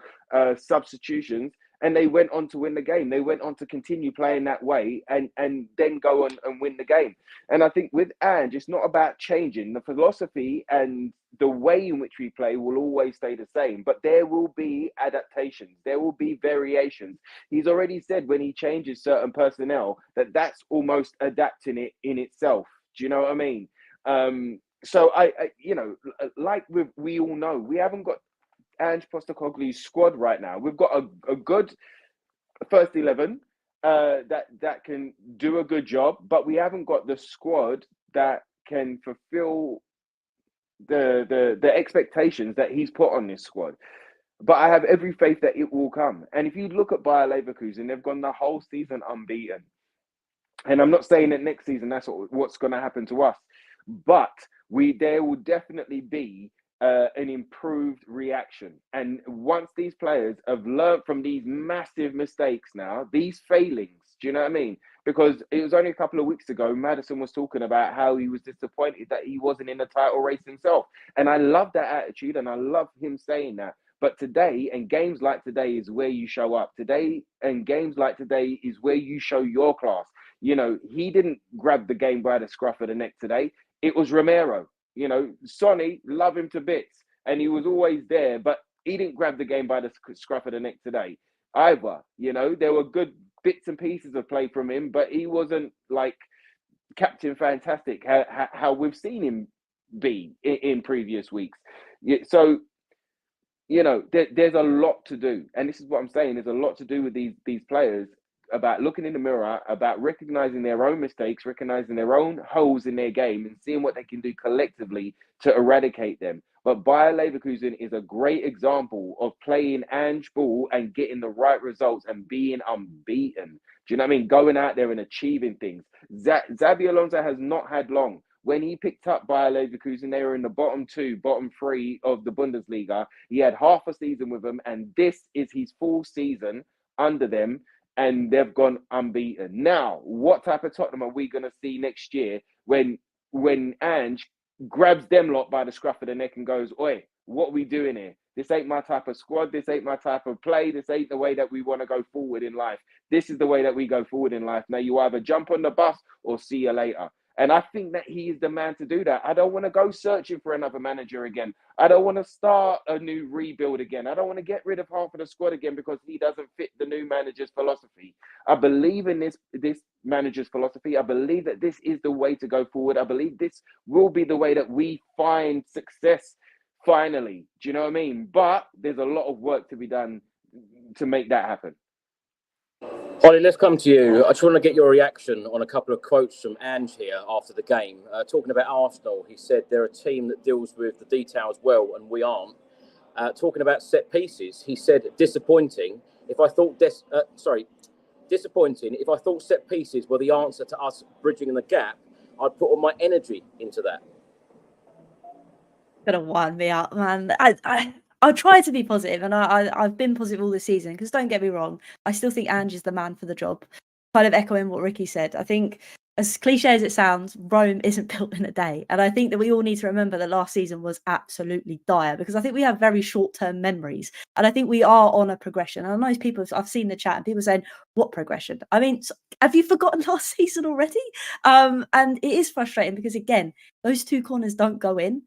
substitutions, and they went on to win the game. They went on to continue playing that way and then go on and win the game. And I think with Ange, it's not about changing. The philosophy and the way in which we play will always stay the same, but there will be adaptations. There will be variations. He's already said when he changes certain personnel that that's almost adapting it in itself. Do you know what I mean? So I you know, like we all know, we haven't got Ange Postecoglou's squad right now. We've got a good first 11 that can do a good job, but we haven't got the squad that can fulfill the expectations that he's put on this squad. But I have every faith that it will come. And if you look at Bayer Leverkusen, they've gone the whole season unbeaten. And I'm not saying that next season that's what's going to happen to us, but there will definitely be an improved reaction. And once these players have learned from these massive mistakes now, these failings, do you know what I mean? Because it was only a couple of weeks ago, Maddison was talking about how he was disappointed that he wasn't in the title race himself. And I love that attitude and I love him saying that. But today, and games like today, is where you show up. Today, and games like today, is where you show your class. You know, he didn't grab the game by the scruff of the neck today. It was Romero. You know, Sonny, love him to bits, and he was always there, but he didn't grab the game by the scruff of the neck today either. You know, there were good bits and pieces of play from him, but he wasn't like Captain Fantastic, how we've seen him be in previous weeks. So, you know, there's a lot to do. And this is what I'm saying. There's a lot to do with these players, about looking in the mirror, about recognizing their own mistakes, recognizing their own holes in their game and seeing what they can do collectively to eradicate them. But Bayer Leverkusen is a great example of playing Ange ball and getting the right results and being unbeaten. Do you know what I mean? Going out there and achieving things. Xabi Alonso has not had long. When he picked up Bayer Leverkusen, they were in the bottom 2, bottom 3 of the Bundesliga. He had half a season with them, and this is his full season under them, and they've gone unbeaten. Now, what type of Tottenham are we going to see next year when Ange grabs them lot by the scruff of the neck and goes, "Oi, what are we doing here? This ain't my type of squad. This ain't my type of play. This ain't the way that we want to go forward in life. This is the way that we go forward in life. Now, you either jump on the bus or see you later." And I think that he is the man to do that. I don't want to go searching for another manager again. I don't want to start a new rebuild again. I don't want to get rid of half of the squad again because he doesn't fit the new manager's philosophy. I believe in this manager's philosophy. I believe that this is the way to go forward. I believe this will be the way that we find success finally. Do you know what I mean? But there's a lot of work to be done to make that happen. Hollie, let's come to you. I just want to get your reaction on a couple of quotes from Ange here after the game. Talking about Arsenal, he said they're a team that deals with the details well, and we aren't. Talking about set pieces, he said disappointing. If I thought set pieces were the answer to us bridging the gap, I'd put all my energy into that. Gonna wind me up, man. I try to be positive, and I've been positive all this season, because don't get me wrong, I still think Ange is the man for the job. Kind of echoing what Ricky said. I think, as cliche as it sounds, Rome isn't built in a day. And I think that we all need to remember that last season was absolutely dire, because I think we have very short-term memories. And I think we are on a progression. And I know people, I've seen the chat and people saying, what progression? I mean, have you forgotten last season already? And it is frustrating because, again, those 2 corners don't go in,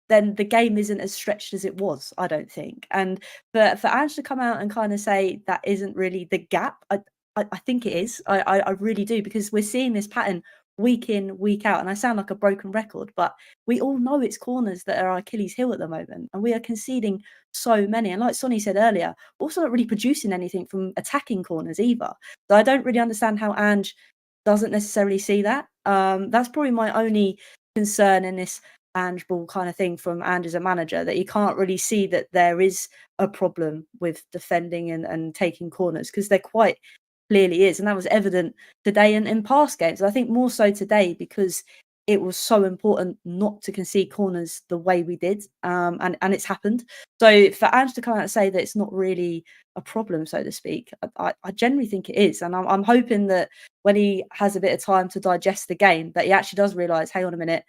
then the game isn't as stretched as it was, I don't think. And for Ange to come out and kind of say that isn't really the gap, I think it is. I really do, because we're seeing this pattern week in, week out. And I sound like a broken record, but we all know it's corners that are our Achilles heel at the moment. And we are conceding so many. And like Sonny said earlier, also not really producing anything from attacking corners either. So I don't really understand how Ange doesn't necessarily see that. That's probably my only concern in this Ange ball kind of thing from Ange as a manager, that you can't really see that there is a problem with defending and taking corners, because there quite clearly is. And that was evident today and in past games. I think more so today, because it was so important not to concede corners the way we did. And it's happened. So for Ange to come out and say that it's not really a problem, so to speak, I generally think it is. And I'm hoping that when he has a bit of time to digest the game, that he actually does realise, hang on a minute,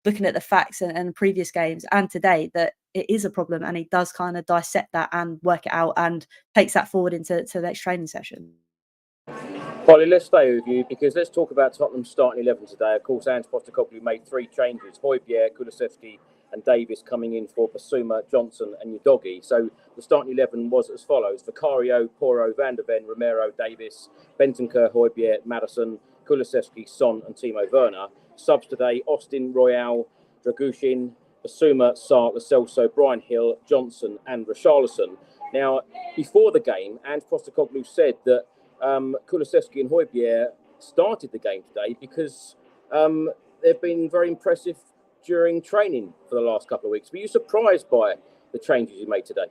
looking at the facts and previous games and today, that it is a problem, and he does kind of dissect that and work it out and takes that forward into the next training session. Hollie, let's stay with you because let's talk about Tottenham's starting 11 today. Of course, Postecoglou made 3 changes: Højbjerg, Kulusevski and Davis coming in for Basuma, Johnson and Udogie. So the starting 11 was as follows: Vicario, Porro, Van der Ven, Romero, Davis, Bentancur, Højbjerg, Maddison, Kulusevski, Son and Timo Werner. Subs today: Austin, Royale, Dragushin, Basuma, Sarr, Lo Celso, Brian Hill, Johnson and Richarlison. Now, before the game, Postecoglou said that Kulusevski and Højbjerg started the game today because they've been very impressive during training for the last couple of weeks. Were you surprised by the changes you made today?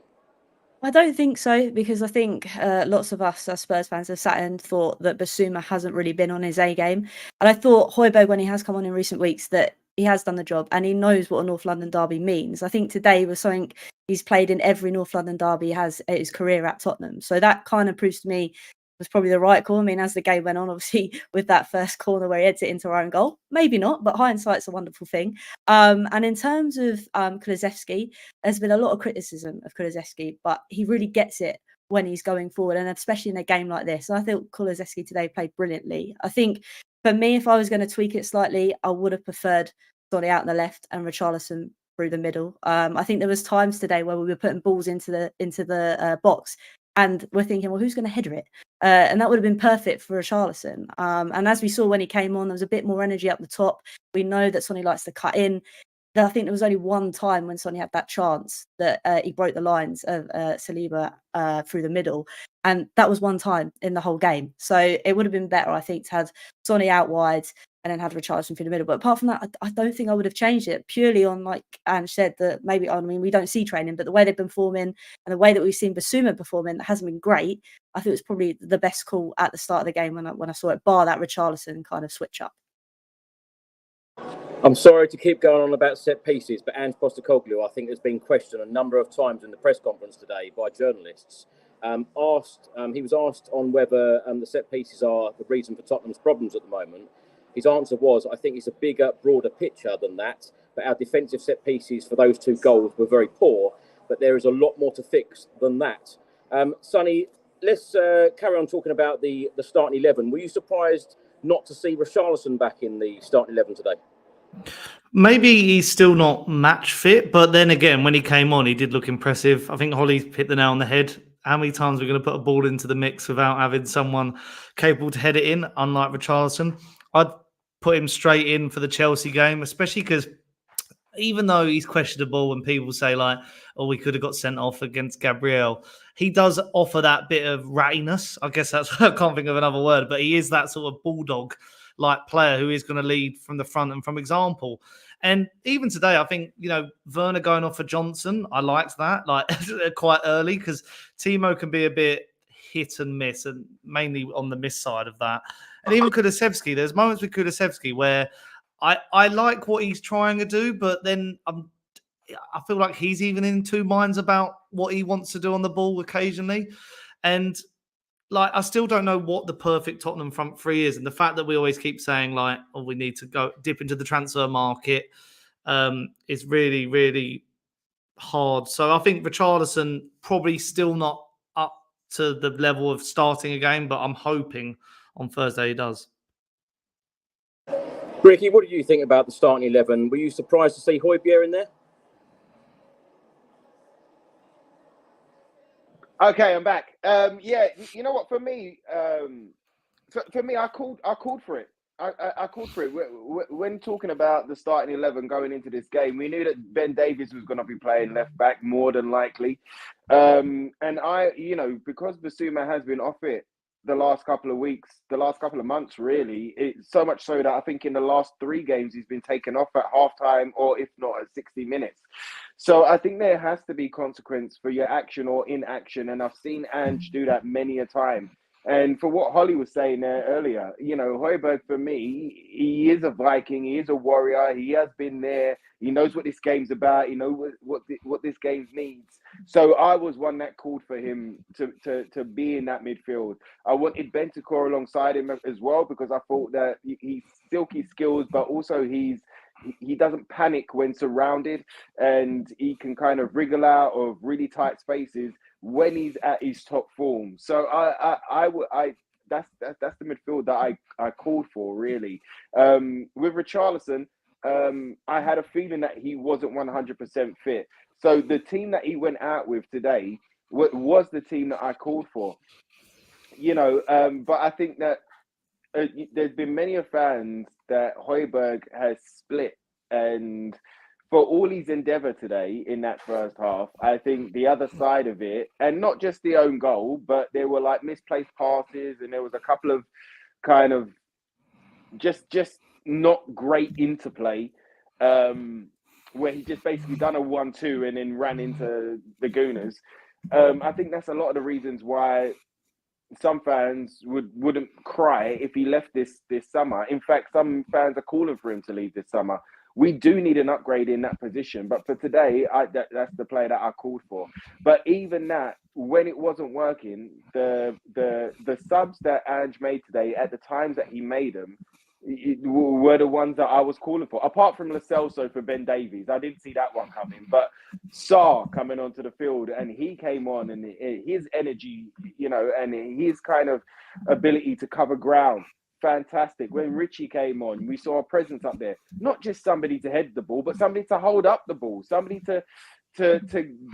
I don't think so, because I think lots of us as Spurs fans have sat and thought that Basuma hasn't really been on his A game. And I thought Højbjerg, when he has come on in recent weeks, that he has done the job and he knows what a North London derby means. I think today was something he's played in every North London derby he has his career at Tottenham. So that kind of proves to me was probably the right call. I mean, as the game went on, obviously, with that first corner where he heads it into our own goal, maybe not, but hindsight's a wonderful thing. And in terms of Kulusevski, there's been a lot of criticism of Kulusevski, but he really gets it when he's going forward, and especially in a game like this. I thought Kulusevski today played brilliantly. I think for me, if I was going to tweak it slightly, I would have preferred Sonny out on the left and Richarlison through the middle. I think there was times today where we were putting balls into the box, and we're thinking, well, who's going to header it? And that would have been perfect for Richarlison. And as we saw when he came on, there was a bit more energy up the top. We know that Sonny likes to cut in. I think there was only one time when Sonny had that chance that he broke the lines of Saliba through the middle. And that was one time in the whole game. So it would have been better, I think, to have Sonny out wide and then had Richarlison through the middle. But apart from that, I don't think I would have changed it, purely on, like Ange said, that maybe, I mean, we don't see training, but the way they've been performing and the way that we've seen Basuma performing, that hasn't been great. I think it was probably the best call at the start of the game when I saw it, bar that Richarlison kind of switch up. I'm sorry to keep going on about set pieces, but Ange Postecoglou, I think, has been questioned a number of times in the press conference today by journalists. He was asked on whether the set pieces are the reason for Tottenham's problems at the moment. His answer was, I think it's a bigger, broader picture than that, but our defensive set pieces for those 2 goals were very poor, but there is a lot more to fix than that. Sonny, let's carry on talking about the starting 11. Were you surprised not to see Richarlison back in the starting 11 today? Maybe he's still not match fit, but then again, when he came on, he did look impressive. I think Hollie hit the nail on the head. How many times are we going to put a ball into the mix without having someone capable to head it in, unlike Richarlison? I'd put him straight in for the Chelsea game, especially because even though he's questionable and people say, like, oh, we could have got sent off against Gabriel, he does offer that bit of rattiness. I guess that's, I can't think of another word, but he is that sort of bulldog-like player who is going to lead from the front and from example. And even today, I think, Werner going off for Johnson, I liked that, like, quite early, because Timo can be a bit hit and miss, and mainly on the miss side of that. And even Kulusevski, there's moments with Kulusevski where I like what he's trying to do, but then I feel like he's even in 2 minds about what he wants to do on the ball occasionally. And like, I still don't know what the perfect Tottenham front 3 is. And the fact that we always keep saying, like, oh, we need to go dip into the transfer market is really, really hard. So I think Richarlison probably still not up to the level of starting a game, but I'm hoping on Thursday he does. Ricky, what did you think about the starting 11? Were you surprised to see Højbjerg in there? Okay, I'm back. Yeah, you know what? For me, I called for it. I called for it. When talking about the starting 11 going into this game, we knew that Ben Davies was going to be playing left back more than likely. And because Basuma has been off it the last couple of weeks, the last couple of months, really, it's so much so that I think in the last 3 games he's been taken off at halftime, or if not at 60 minutes. So I think there has to be consequence for your action or inaction, and I've seen Ange do that many a time. And for what Hollie was saying there earlier, Højbjerg, for me, he is a Viking, he is a warrior, he has been there, he knows what this game's about, he knows what this game needs. So I was one that called for him to be in that midfield. I wanted Bentancur alongside him as well, because I thought that he's silky skills, but also he's he doesn't panic when surrounded, and he can kind of wriggle out of really tight spaces when he's at his top form. So that's the midfield that I called for, really. With Richarlison, I had a feeling that he wasn't 100% fit. So the team that he went out with today was the team that I called for. But I think that there's been many fans that Højbjerg has split, and for all his endeavour today in that first half, I think the other side of it, and not just the own goal, but there were like misplaced passes, and there was a couple of kind of just not great interplay, where he just basically done a 1-2 and then ran into the Gooners. I think that's a lot of the reasons why some fans wouldn't cry if he left this summer. In fact, some fans are calling for him to leave this summer. We do need an upgrade in that position, but for today, that's the player that I called for. But even that, when it wasn't working, the subs that Ange made today, at the times that he made them, were the ones that I was calling for. Apart from Lo Celso for Ben Davies, I didn't see that one coming. But Sarr coming onto the field, and he came on, and his energy, and his kind of ability to cover ground, fantastic. When Richie came on, we saw a presence up there. Not just somebody to head the ball, but somebody to hold up the ball, somebody to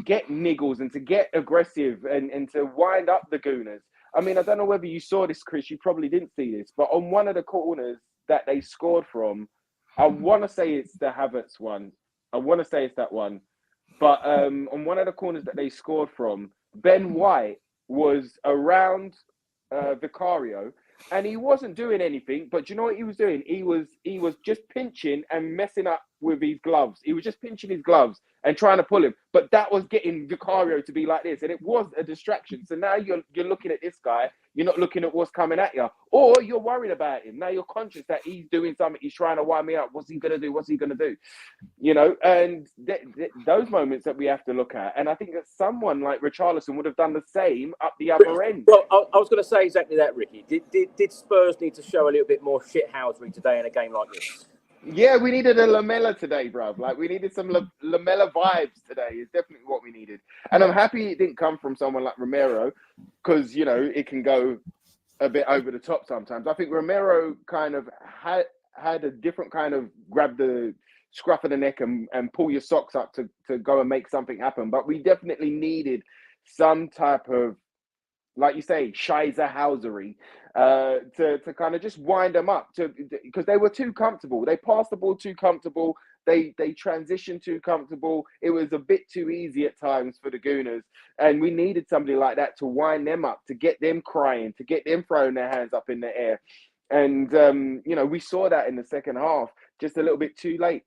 get niggles and to get aggressive and to wind up the Gooners. I mean, I don't know whether you saw this, Chris. You probably didn't see this, but on one of the corners that they scored from, I want to say it's the Havertz one. I want to say it's that one. But on one of the corners that they scored from, Ben White was around Vicario, and he wasn't doing anything. But do you know what he was doing? He was just pinching and messing up with his gloves. He was just pinching his gloves and trying to pull him. But that was getting Vicario to be like this, and it was a distraction. So now you're looking at this guy. You're not looking at what's coming at you, or you're worried about him. Now you're conscious that he's doing something. He's trying to wind me up. What's he gonna do? What's he gonna do? And those moments that we have to look at. And I think that someone like Richarlison would have done the same up the other end. Well, I was going to say exactly that, Ricky. Did Spurs need to show a little bit more shithousery today in a game like this? Yeah, we needed a Lamella today, bruv. Like, we needed some Lamella vibes today. It's definitely what we needed. And I'm happy it didn't come from someone like Romero, because, it can go a bit over the top sometimes. I think Romero kind of had a different kind of grab the scruff of the neck and pull your socks up to go and make something happen. But we definitely needed some type of, like you say, Scheizerhausery, to kind of just wind them up, because they were too comfortable. They passed the ball too comfortable. They transitioned too comfortable. It was a bit too easy at times for the Gooners, and we needed somebody like that to wind them up, to get them crying, to get them throwing their hands up in the air. And we saw that in the second half, just a little bit too late.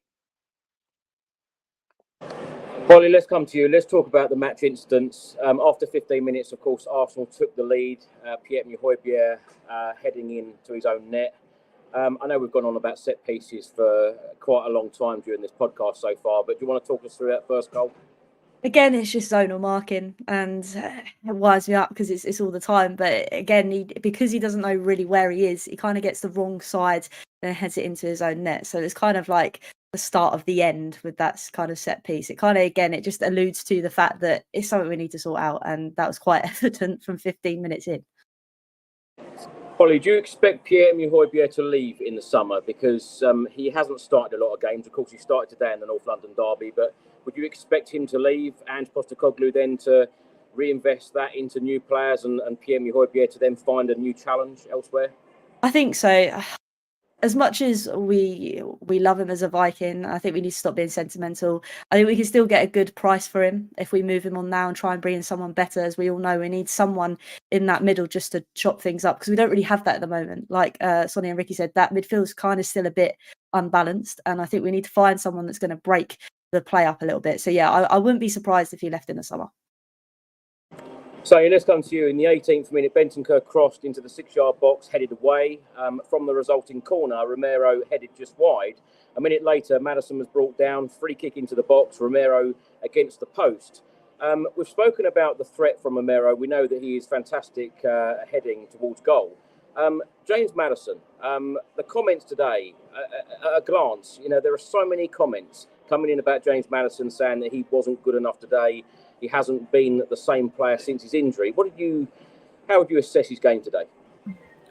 Hollie, let's come to you. Let's talk about the match incidents. After 15 minutes, of course, Arsenal took the lead. Pierre-Emile Højbjerg heading into his own net. I know we've gone on about set pieces for quite a long time during this podcast so far, but do you want to talk us through that first goal? Again, it's just zonal marking, and it wires me up because it's all the time. But again, because he doesn't know really where he is, he kind of gets the wrong side and heads it into his own net. So it's kind of like the start of the end with that kind of set piece. It kind of, again, it just alludes to the fact that it's something we need to sort out, and that was quite evident from 15 minutes in. Hollie, do you expect Pierre-Emile Højbjerg to leave in the summer? Because he hasn't started a lot of games. Of course, he started today in the North London derby, but would you expect him to leave and Postecoglou then to reinvest that into new players and Pierre-Emile Højbjerg to then find a new challenge elsewhere? I think so. As much as we love him as a Viking, I think we need to stop being sentimental. I think we can still get a good price for him if we move him on now and try and bring in someone better. As we all know, we need someone in that middle just to chop things up, because we don't really have that at the moment. Like Sonny and Ricky said, that midfield's kind of still a bit unbalanced, and I think we need to find someone that's going to break the play up a little bit. So yeah, I wouldn't be surprised if he left in the summer. So let's come to you. In the 18th minute, Bentancur crossed into the 6-yard box, headed away. From the resulting corner, Romero headed just wide. A minute later, Maddison was brought down, free kick into the box, Romero against the post. We've spoken about the threat from Romero. We know that he is fantastic heading towards goal. James Maddison, the comments today, at a glance, there are so many comments coming in about James Maddison saying that he wasn't good enough today. He hasn't been the same player since his injury. How would you assess his game today?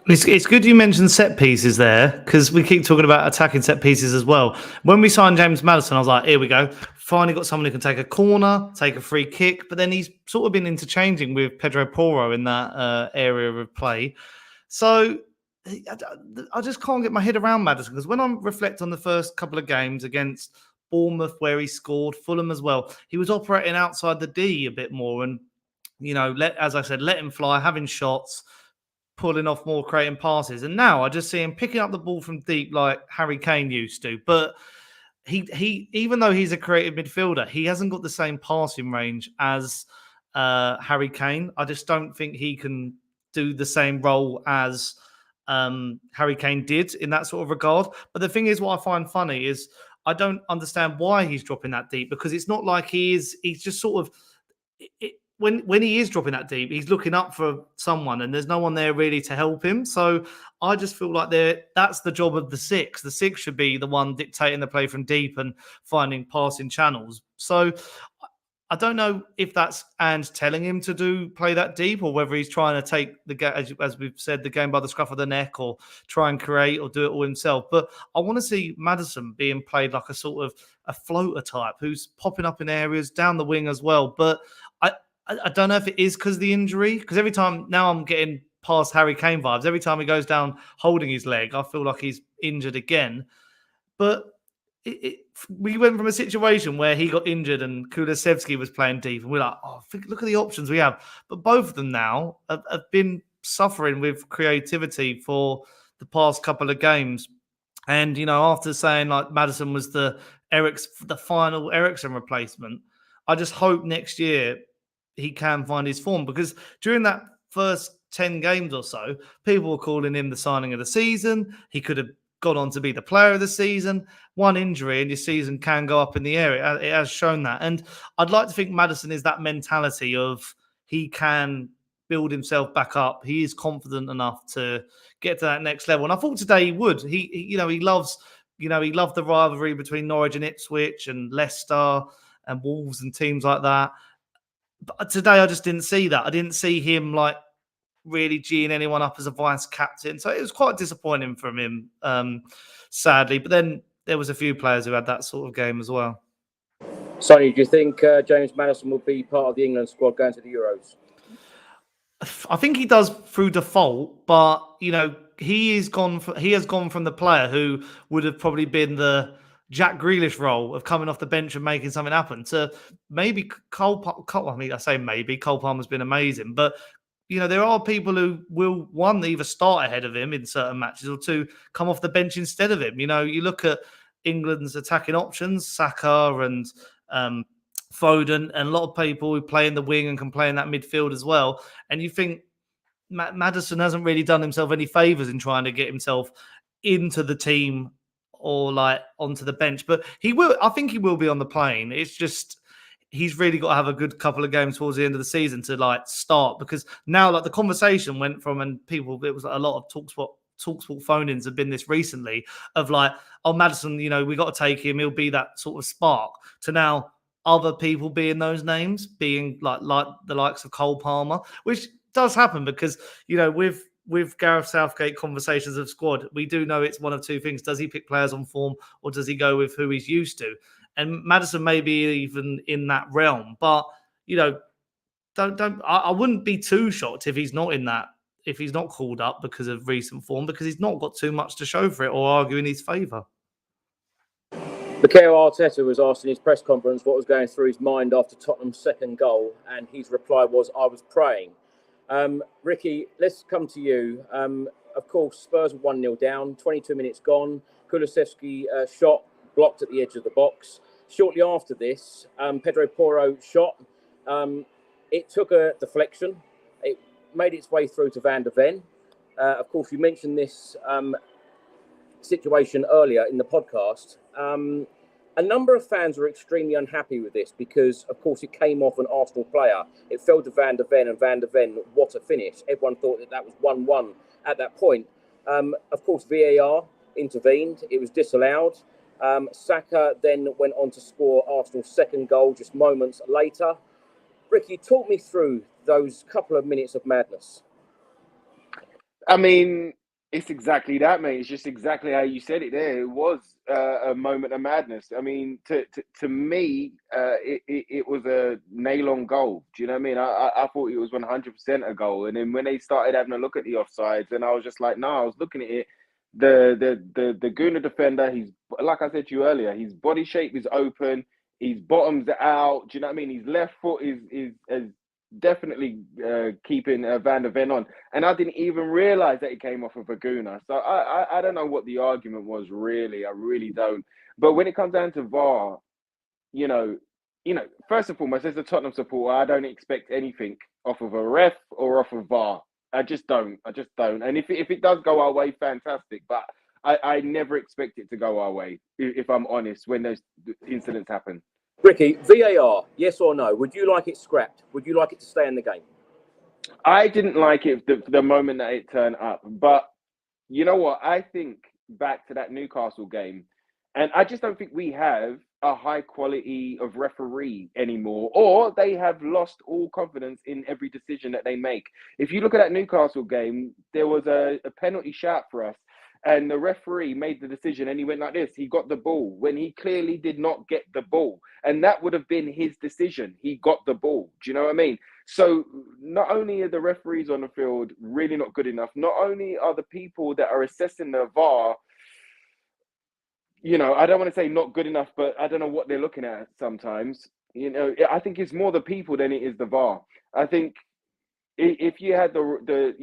It's good you mentioned set pieces there, because we keep talking about attacking set pieces as well. When we signed James Maddison, I was like, here we go. Finally got someone who can take a corner, take a free kick. But then he's sort of been interchanging with Pedro Porro in that area of play. So I just can't get my head around Maddison, because when I reflect on the first couple of games against Bournemouth, where he scored, Fulham as well, he was operating outside the D a bit more. And, as I said, let him fly, having shots, pulling off more, creating passes. And now I just see him picking up the ball from deep like Harry Kane used to. But he even though he's a creative midfielder, he hasn't got the same passing range as Harry Kane. I just don't think he can do the same role as Harry Kane did in that sort of regard. But the thing is, what I find funny is I don't understand why he's dropping that deep, because it's not like he's just sort of... When he is dropping that deep, he's looking up for someone and there's no one there really to help him. So I just feel like that's the job of the six. The six should be the one dictating the play from deep and finding passing channels. So I don't know if that's Ange telling him to play that deep, or whether he's trying to take as we've said, the game by the scruff of the neck, or try and create or do it all himself. But I want to see Maddison being played like a sort of a floater type who's popping up in areas down the wing as well. But I don't know if it is because of the injury, because every time now I'm getting past Harry Kane vibes. Every time he goes down holding his leg, I feel like he's injured again. But we went from a situation where he got injured and Kulusevski was playing deep, and we're like, look at the options we have. But both of them now have been suffering with creativity for the past couple of games. And, after saying like Maddison was the final Eriksen replacement, I just hope next year he can find his form, because during that first 10 games or so, people were calling him the signing of the season. He could have gone on to be the player of the season. One injury and your season can go up in the air. It has shown that. And I'd like to think Maddison is that mentality of he can build himself back up. He is confident enough to get to that next level. And I thought today he would. He loved the rivalry between Norwich and Ipswich and Leicester and Wolves and teams like that. But today I just didn't see that. I didn't see him like really geeing anyone up as a vice captain. So it was quite disappointing from him, sadly. But then there was a few players who had that sort of game as well. Sonny, do you think James Maddison will be part of the England squad going to the Euros? I think he does through default, but he has gone from the player who would have probably been the Jack Grealish role of coming off the bench and making something happen to maybe Cole Palmer's been amazing, but there are people who will, one, either start ahead of him in certain matches, or two, come off the bench instead of him. You look at England's attacking options, Saka and Foden, and a lot of people who play in the wing and can play in that midfield as well. And you think Maddison hasn't really done himself any favours in trying to get himself into the team or like onto the bench, but he will. I think he will be on the plane. It's just he's really got to have a good couple of games towards the end of the season to like start, because now like the conversation went from, and people, it was like a lot of talkSPORT phone-ins have been this recently of like, Maddison, we got to take him. He'll be that sort of spark, to now other people being those names, being like the likes of Cole Palmer, which does happen because with Gareth Southgate conversations of squad, we do know it's one of two things. Does he pick players on form, or does he go with who he's used to? And Maddison may be even in that realm. But, I wouldn't be too shocked if he's not in that, if he's not called up because of recent form, because he's not got too much to show for it or argue in his favour. Mikel Arteta was asked in his press conference what was going through his mind after Tottenham's second goal, and his reply was, "I was praying." Ricky, let's come to you. Of course, Spurs were 1-0 down, 22 minutes gone. Kulusevski shot blocked at the edge of the box. Shortly after this, Pedro Porro shot. It took a deflection. It made its way through to Van de Ven. Of course, you mentioned this situation earlier in the podcast. A number of fans were extremely unhappy with this because, of course, it came off an Arsenal player. It fell to Van de Ven, and Van de Ven, what a finish. Everyone thought that was 1-1 at that point. Of course, VAR intervened. It was disallowed. Saka then went on to score Arsenal's second goal just moments later. Ricky, talk me through those couple of minutes of madness. I mean, it's exactly that, mate. It's just exactly how you said it there. It was a moment of madness. I mean, to me, it was a nail-on goal. Do you know what I mean? I thought it was 100% a goal. And then when they started having a look at the offsides, and I was just like, no, I was looking at it. The Guna defender, he's, like I said to you earlier, his body shape is open. His bottom's out. Do you know what I mean? His left foot is definitely keeping Van der Ven on. And I didn't even realise that he came off of a Guna. So I don't know what the argument was, really. I really don't. But when it comes down to VAR, you know, first and foremost, as a Tottenham supporter, I don't expect anything off of a ref or off of VAR. I just don't. And if it does go our way, fantastic. But I never expect it to go our way, if I'm honest, when those incidents happen. Ricky, VAR, yes or no? Would you like it scrapped? Would you like it to stay in the game? I didn't like it the moment that it turned up. But you know what? I think back to that Newcastle game, and I just don't think we have a high quality of referee anymore, or they have lost all confidence in every decision that they make. If you look at that Newcastle game, there was a penalty shout for us, and the referee made the decision and he went like this. He got the ball when he clearly did not get the ball. And that would have been his decision. He got the ball. Do you know what I mean? So not only are the referees on the field really not good enough, not only are the people that are assessing the VAR, I don't want to say not good enough, but I don't know what they're looking at sometimes. I think it's more the people than it is the VAR. I think if you had the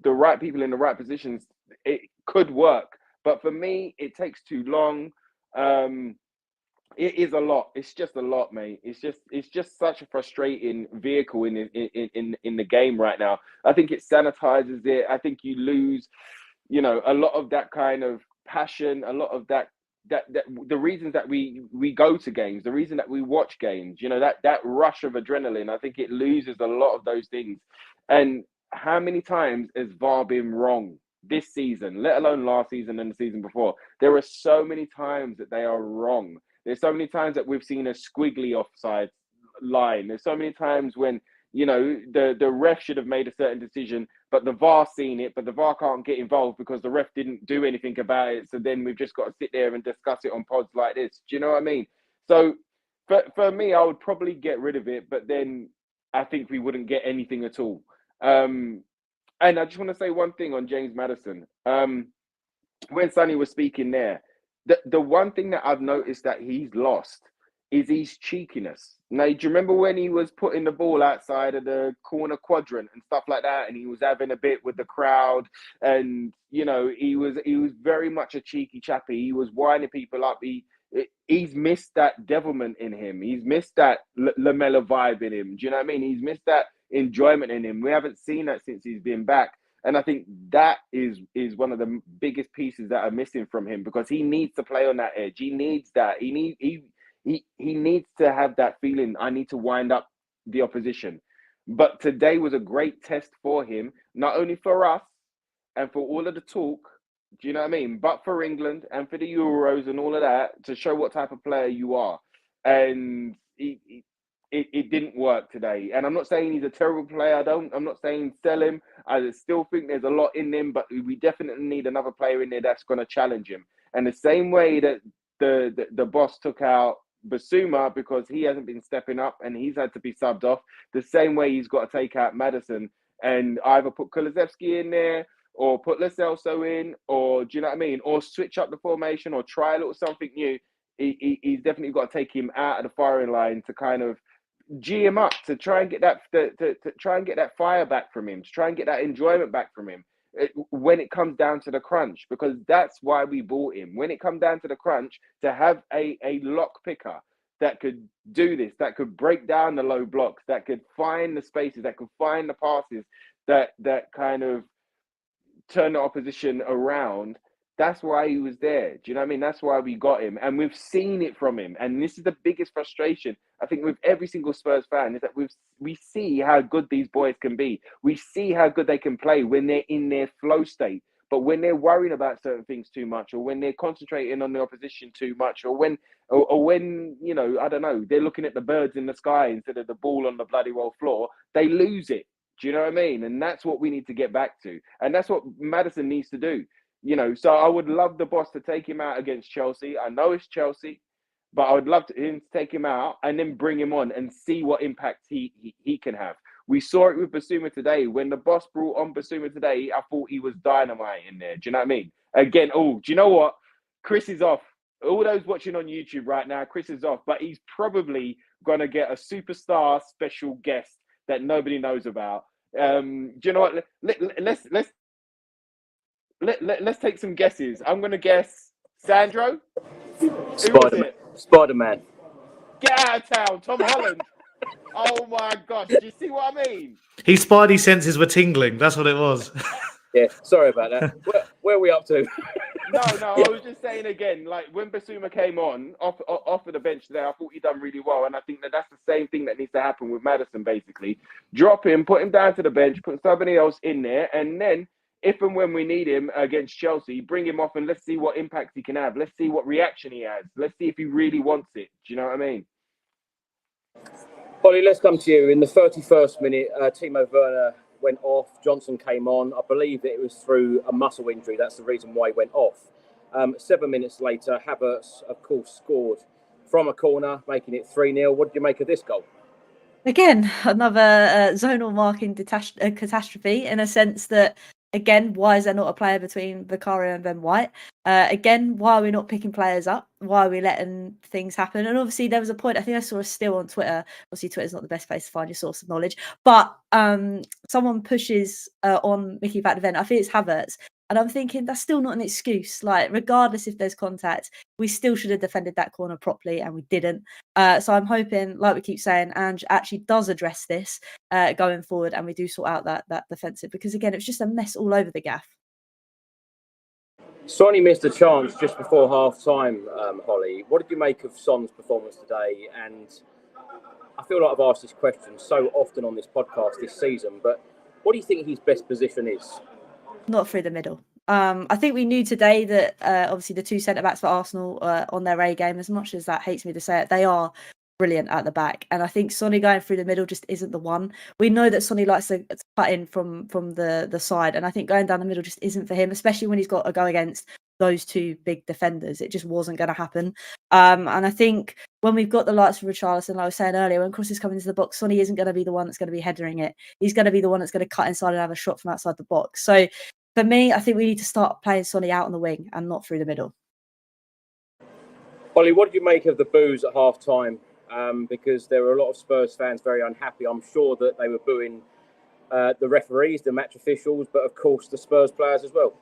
right people in the right positions, it could work. But for me, it takes too long. It is a lot. It's just a lot, mate. It's just such a frustrating vehicle in the game right now. I think it sanitizes it. I think you lose, a lot of that kind of passion, a lot of that the reasons that we go to games, the reason that we watch games, that rush of adrenaline. I think it loses a lot of those things. And how many times has VAR been wrong this season, let alone last season and the season before? There are so many times that they are wrong. There's so many times that we've seen a squiggly offside line. There's so many times when, the ref should have made a certain decision, but the VAR seen it, but the VAR can't get involved because the ref didn't do anything about it. So then we've just got to sit there and discuss it on pods like this. Do you know what I mean? So for me, I would probably get rid of it, but then I think we wouldn't get anything at all. And I just want to say one thing on James Maddison. When Sonny was speaking there, the one thing that I've noticed that he's lost is his cheekiness. Now, do you remember when he was putting the ball outside of the corner quadrant and stuff like that, and he was having a bit with the crowd, and he was very much a cheeky chappy. He was winding people up. He's missed that devilment in him. He's missed that Lamella vibe in him. Do you know what I mean? He's missed that enjoyment in him. We haven't seen that since he's been back. And I think that is one of the biggest pieces that are missing from him, because he needs to play on that edge. He needs that. He needs to have that feeling, I need to wind up the opposition. But today was a great test for him, not only for us and for all of the talk, do you know what I mean, but for England and for the Euros and all of that, to show what type of player you are. And it didn't work today. And I'm not saying he's a terrible player. I'm not saying sell him. I still think there's a lot in him, but we definitely need another player in there that's going to challenge him. And the same way that the boss took out Basuma because he hasn't been stepping up and he's had to be subbed off, the same way he's got to take out Maddison and either put Kulusevski in there or put Lo Celso in, or do you know what I mean, or switch up the formation or try a little something new. He's definitely got to take him out of the firing line to kind of G him up, to try and get that to try and get that fire back from him, to try and get that enjoyment back from him when it comes down to the crunch, because that's why we bought him. When it comes down to the crunch, to have a lock picker that could do this, that could break down the low blocks, that could find the spaces, that could find the passes, that kind of turn the opposition around. That's why he was there. Do you know what I mean? That's why we got him. And we've seen it from him. And this is the biggest frustration, I think, with every single Spurs fan, is that we see how good these boys can be. We see how good they can play when they're in their flow state. But when they're worrying about certain things too much, or when they're concentrating on the opposition too much, or when, you know, I don't know, they're looking at the birds in the sky instead of the ball on the bloody well floor, they lose it. Do you know what I mean? And that's what we need to get back to. And that's what Maddison needs to do. You know, so I would love the boss to take him out against Chelsea. I know it's Chelsea, but I would love him to take him out and then bring him on and see what impact he can have. We saw it with Basuma today. When the boss brought on Basuma today, I thought he was dynamite in there. Do you know what I mean? Again, do you know what? Chris is off. All those watching on YouTube right now, Chris is off, but he's probably going to get a superstar special guest that nobody knows about. Do you know what? Let's take some guesses. I'm going to guess Sandro. Spider-Man. Get out of town, Tom Holland. Oh my gosh! Do you see what I mean? His spidey senses were tingling. That's what it was. Yeah, sorry about that. Where are we up to? No, I was just saying again, like when Basuma came on off of the bench today, I thought he done really well, and I think that's the same thing that needs to happen with Maddison. Basically, drop him, put him down to the bench, put somebody else in there, and then if and when we need him against Chelsea, bring him off and let's see what impact he can have. Let's see what reaction he has. Let's see if he really wants it. Do you know what I mean? Hollie, let's come to you. In the 31st minute, Timo Werner went off. Johnson came on. I believe that it was through a muscle injury. That's the reason why he went off. 7 minutes later, Havertz, of course, scored from a corner, making it 3-0. What did you make of this goal? Again, another zonal marking catastrophe in a sense that, again, why is there not a player between Vicario and Ben White? Again, why are we not picking players up? Why are we letting things happen? And obviously there was a point, I think I saw a still on Twitter. Obviously Twitter's not the best place to find your source of knowledge, but someone pushes on Mickey Van de Ven. I think it's Havertz. And I'm thinking that's still not an excuse. Like, regardless if there's contact, we still should have defended that corner properly, and we didn't. So I'm hoping, like we keep saying, Ange actually does address this going forward, and we do sort out that defensive, because again, it's just a mess all over the gaff. Sonny missed a chance just before half-time, Hollie. What did you make of Son's performance today? And I feel like I've asked this question so often on this podcast this season, but what do you think his best position is? Not through the middle. I think we knew today that obviously the two centre-backs for Arsenal on their A game, as much as that hates me to say it, they are brilliant at the back. And I think Sonny going through the middle just isn't the one. We know that Sonny likes to cut in from the side, and I think going down the middle just isn't for him, especially when he's got to go against those two big defenders. It just wasn't going to happen. And I think when we've got the likes of Richarlison, like I was saying earlier, when crosses come into the box, Sonny isn't going to be the one that's going to be headering it. He's going to be the one that's going to cut inside and have a shot from outside the box. So for me, I think we need to start playing Sonny out on the wing and not through the middle. Hollie, what did you make of the boos at half-time? Because there were a lot of Spurs fans very unhappy. I'm sure that they were booing the referees, the match officials, but of course the Spurs players as well.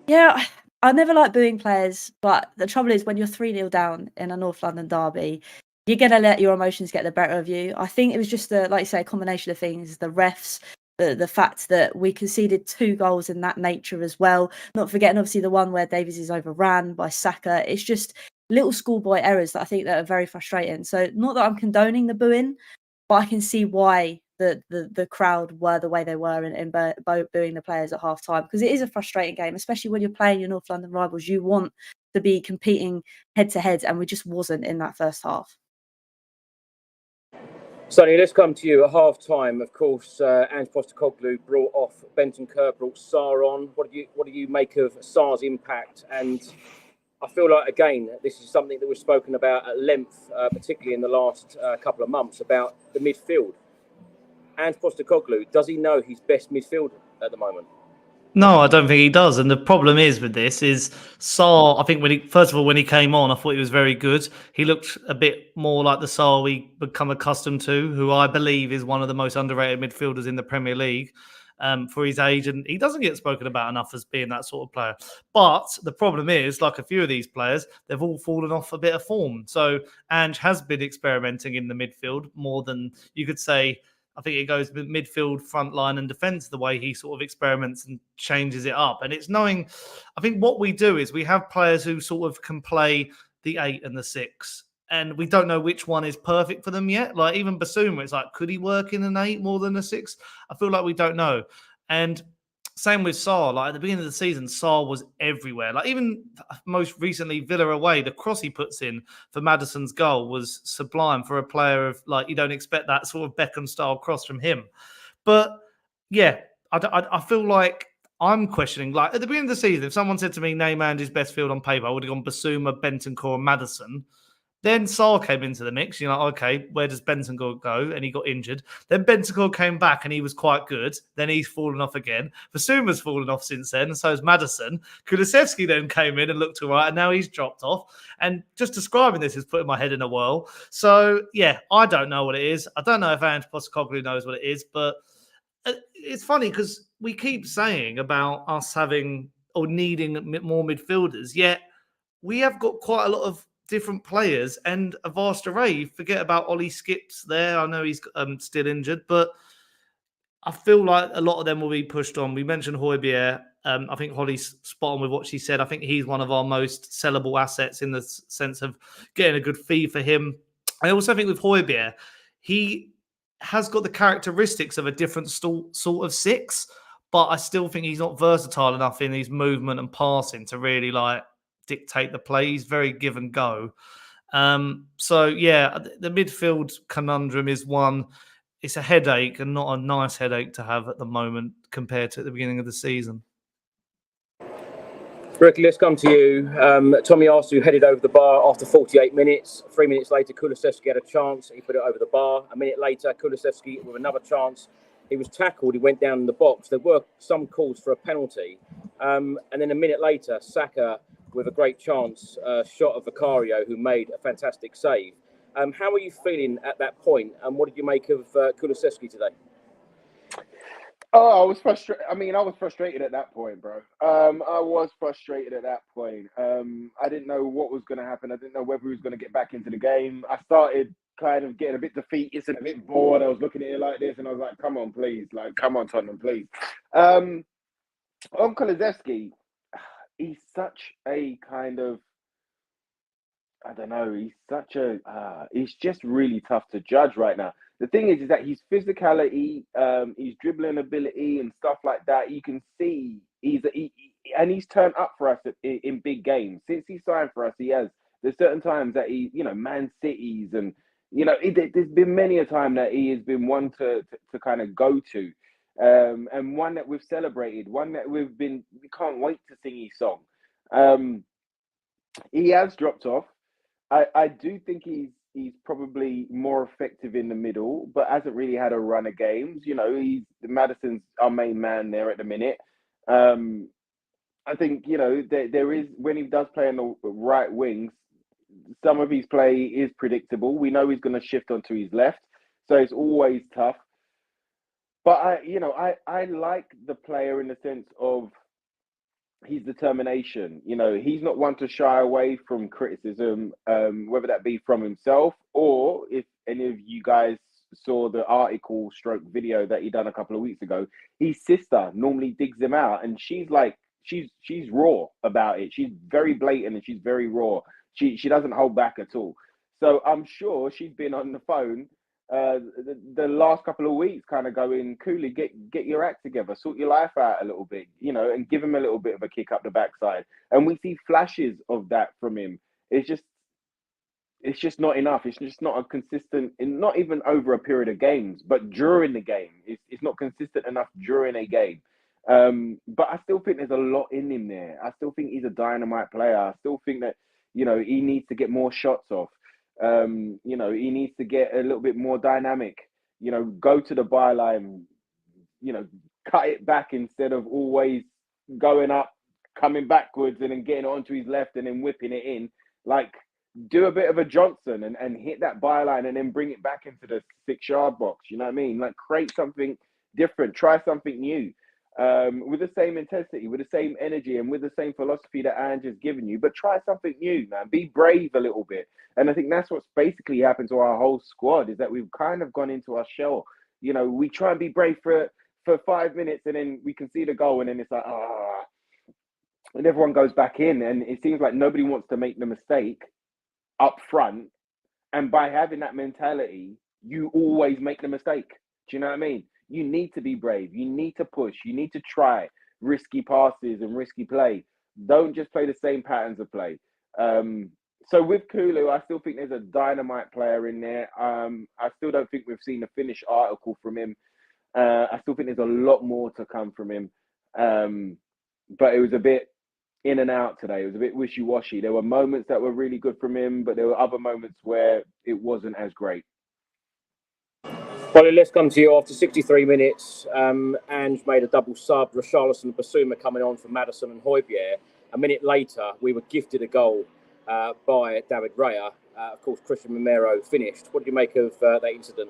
Yeah, I never like booing players, but the trouble is when you're 3-0 down in a North London derby, you're going to let your emotions get the better of you. I think it was just, like you say, a combination of things. The refs, the fact that we conceded 2 goals in that nature as well. Not forgetting, obviously, the one where Davies is overran by Saka. It's just little schoolboy errors that I think that are very frustrating. So not that I'm condoning the booing, but I can see why the crowd were the way they were in booing the players at half-time, because it is a frustrating game, especially when you're playing your North London rivals. You want to be competing head-to-head, and we just wasn't in that first half. Sonny, let's come to you at half-time. Of course, Ange Postecoglou brought off Bentancur, brought Sarr on. What do you make of Sarr's impact? And I feel like, again, this is something that we've spoken about at length, particularly in the last couple of months, about the midfield. Ange Postecoglou, does he know his best midfielder at the moment? No, I don't think he does. And the problem is with this is Sarr, I think when he came on, I thought he was very good. He looked a bit more like the Sarr we become accustomed to, who I believe is one of the most underrated midfielders in the Premier League for his age. And he doesn't get spoken about enough as being that sort of player. But the problem is, like a few of these players, they've all fallen off a bit of form. So Ange has been experimenting in the midfield more than you could say I think it goes with midfield, front line, and defence, the way he sort of experiments and changes it up. And it's knowing, I think what we do is we have players who sort of can play the 8 and the 6. And we don't know which one is perfect for them yet. Like even Basuma, it's like, could he work in an 8 more than a 6? I feel like we don't know. And same with Sarr. Like at the beginning of the season, Sarr was everywhere. Like even most recently, Villa away, the cross he puts in for Maddison's goal was sublime for a player of like, you don't expect that sort of Beckham style cross from him. But yeah, I feel like I'm questioning, like at the beginning of the season, if someone said to me, name Andy's best field on paper, I would have gone Basuma, Bentancur, and Maddison. Then Sarr came into the mix. You're like, okay, where does Bentancur go? And he got injured. Then Bentancur came back and he was quite good. Then he's fallen off again. Basuma's fallen off since then, and so has Maddison. Kulusevski then came in and looked all right, and now he's dropped off. And just describing this is putting my head in a whirl. So, yeah, I don't know what it is. I don't know if Ange Postecoglou knows what it is, but it's funny because we keep saying about us having or needing more midfielders, yet we have got quite a lot of different players and a vast array. You forget about Ollie Skips there. I know he's still injured, but I feel like a lot of them will be pushed on. We mentioned Højbjerg. I think Hollie's spot on with what she said. I think he's one of our most sellable assets in the sense of getting a good fee for him. I also think with Højbjerg, he has got the characteristics of a different sort of 6, but I still think he's not versatile enough in his movement and passing to really like dictate the play. He's very give and go. So yeah, the midfield conundrum is one. It's a headache and not a nice headache to have at the moment compared to at the beginning of the season. Rick, let's come to you. Tommy Arsu headed over the bar after 48 minutes. 3 minutes later, Kulusevski had a chance. He put it over the bar. A minute later, Kulusevski with another chance. He was tackled. He went down in the box. There were some calls for a penalty. And then a minute later, Saka with a great chance, shot of Vicario, who made a fantastic save. How were you feeling at that point, and what did you make of Kulusevski today? Oh, I was frustrated. I mean, I was frustrated at that point, bro. I was frustrated at that point. I didn't know what was going to happen. I didn't know whether he was going to get back into the game. I started kind of getting a bit defeatist and a bit bored. I was looking at it like this, and I was like, come on, please. Like, come on, Tottenham, please. On Kulusevski, he's such a kind of, I don't know, he's just really tough to judge right now. The thing is that his physicality, his dribbling ability and stuff like that, you can see and he's turned up for us in big games. Since he signed for us, he has. There's certain times that he, Man Cities and, there's been many a time that he has been one to kind of go to. And one that we've celebrated, one that we can't wait to sing his song. He has dropped off. I do think he's probably more effective in the middle, but hasn't really had a run of games. Maddison's our main man there at the minute. I think, there is, when he does play on the right wings, some of his play is predictable. We know he's going to shift onto his left, so it's always tough. But I like the player in the sense of his determination. He's not one to shy away from criticism, whether that be from himself or if any of you guys saw the article / video that he done a couple of weeks ago. His sister normally digs him out, and she's raw about it. She's very blatant and she's very raw. She doesn't hold back at all. So I'm sure she's been on the phone the last couple of weeks kind of going, Cooley, get your act together, sort your life out a little bit, and give him a little bit of a kick up the backside. And we see flashes of that from him. It's just not enough. It's just not a consistent, not even over a period of games, but during the game. It's not consistent enough during a game. But I still think there's a lot in him there. I still think he's a dynamite player. I still think that, he needs to get more shots off. He needs to get a little bit more dynamic, go to the byline, cut it back instead of always going up, coming backwards and then getting onto his left and then whipping it in. Like, do a bit of a Johnson and hit that byline and then bring it back into the 6-yard box. You know what I mean? Like, create something different, try something new. With the same intensity, with the same energy, and with the same philosophy that Ange has given you, but try something new, man. Be brave a little bit. And I think that's what's basically happened to our whole squad, is that we've kind of gone into our shell. You know, we try and be brave for 5 minutes, and then we concede a goal, and then it's like, and everyone goes back in, and it seems like nobody wants to make the mistake up front. And by having that mentality, you always make the mistake. Do you know what I mean? You need to be brave. You need to push. You need to try risky passes and risky play. Don't just play the same patterns of play. So with Kulu, I still think there's a dynamite player in there. I still don't think we've seen a finished article from him. I still think there's a lot more to come from him. But it was a bit in and out today. It was a bit wishy-washy. There were moments that were really good from him, but there were other moments where it wasn't as great. Well, let's come to you after 63 minutes. Ange made a double sub. Richarlison and Basuma coming on for Maddison and Højbjerg. A minute later, we were gifted a goal by David Raya. Of course, Christian Romero finished. What did you make of that incident?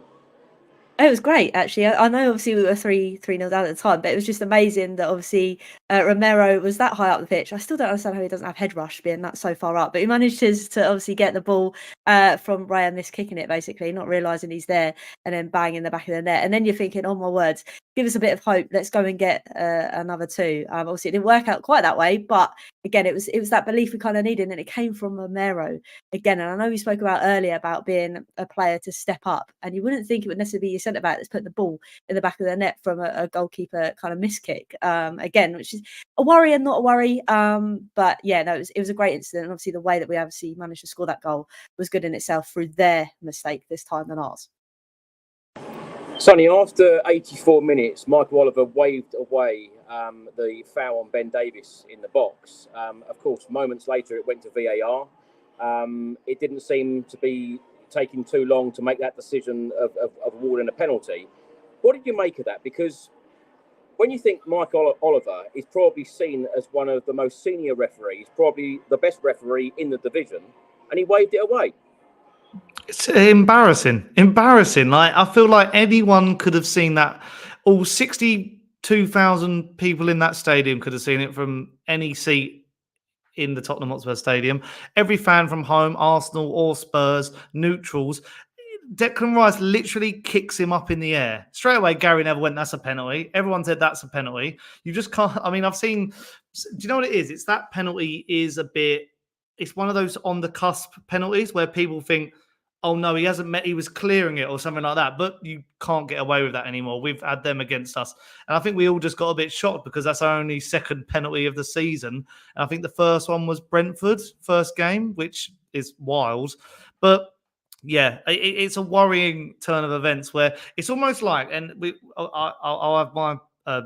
It was great, actually. I know, obviously, we were 3-0 down at the time, but it was just amazing that, obviously, Romero was that high up the pitch. I still don't understand how he doesn't have head rush being that so far up, but he manages to obviously get the ball from Raya, miss kicking it, basically, not realising he's there, and then bang in the back of the net. And then you're thinking, oh my words, give us a bit of hope. Let's go and get another two. Obviously, it didn't work out quite that way, but again, it was that belief we kind of needed, and it came from Romero again. And I know we spoke about earlier about being a player to step up, and you wouldn't think it would necessarily be your centre back that's putting the ball in the back of the net from a goalkeeper kind of miss kick. Again, which is a worry and not a worry. But yeah, no, it was a great incident. And obviously, the way that we obviously managed to score that goal was good in itself through their mistake this time than ours. Sonny, after 84 minutes, Michael Oliver waved away the foul on Ben Davies in the box. Of course, moments later, it went to VAR. It didn't seem to be taking too long to make that decision of awarding a penalty. What did you make of that? Because when you think Michael Oliver is probably seen as one of the most senior referees, probably the best referee in the division, and he waved it away. It's embarrassing. Like, I feel like anyone could have seen that. All 62,000 people in that stadium could have seen it from any seat in the Tottenham Hotspur Stadium. Every fan from home, Arsenal or Spurs, neutrals. Declan Rice literally kicks him up in the air. Straight away, Gary Neville went, that's a penalty. Everyone said that's a penalty. You just can't. I mean, I've seen. Do you know what it is? It's that penalty is a bit. It's one of those on the cusp penalties where people think, oh no, he hasn't met, he was clearing it or something like that. But you can't get away with that anymore. We've had them against us. And I think we all just got a bit shocked because that's our only second penalty of the season. And I think the first one was Brentford's first game, which is wild. But yeah, it's a worrying turn of events where it's almost like, and I'll have my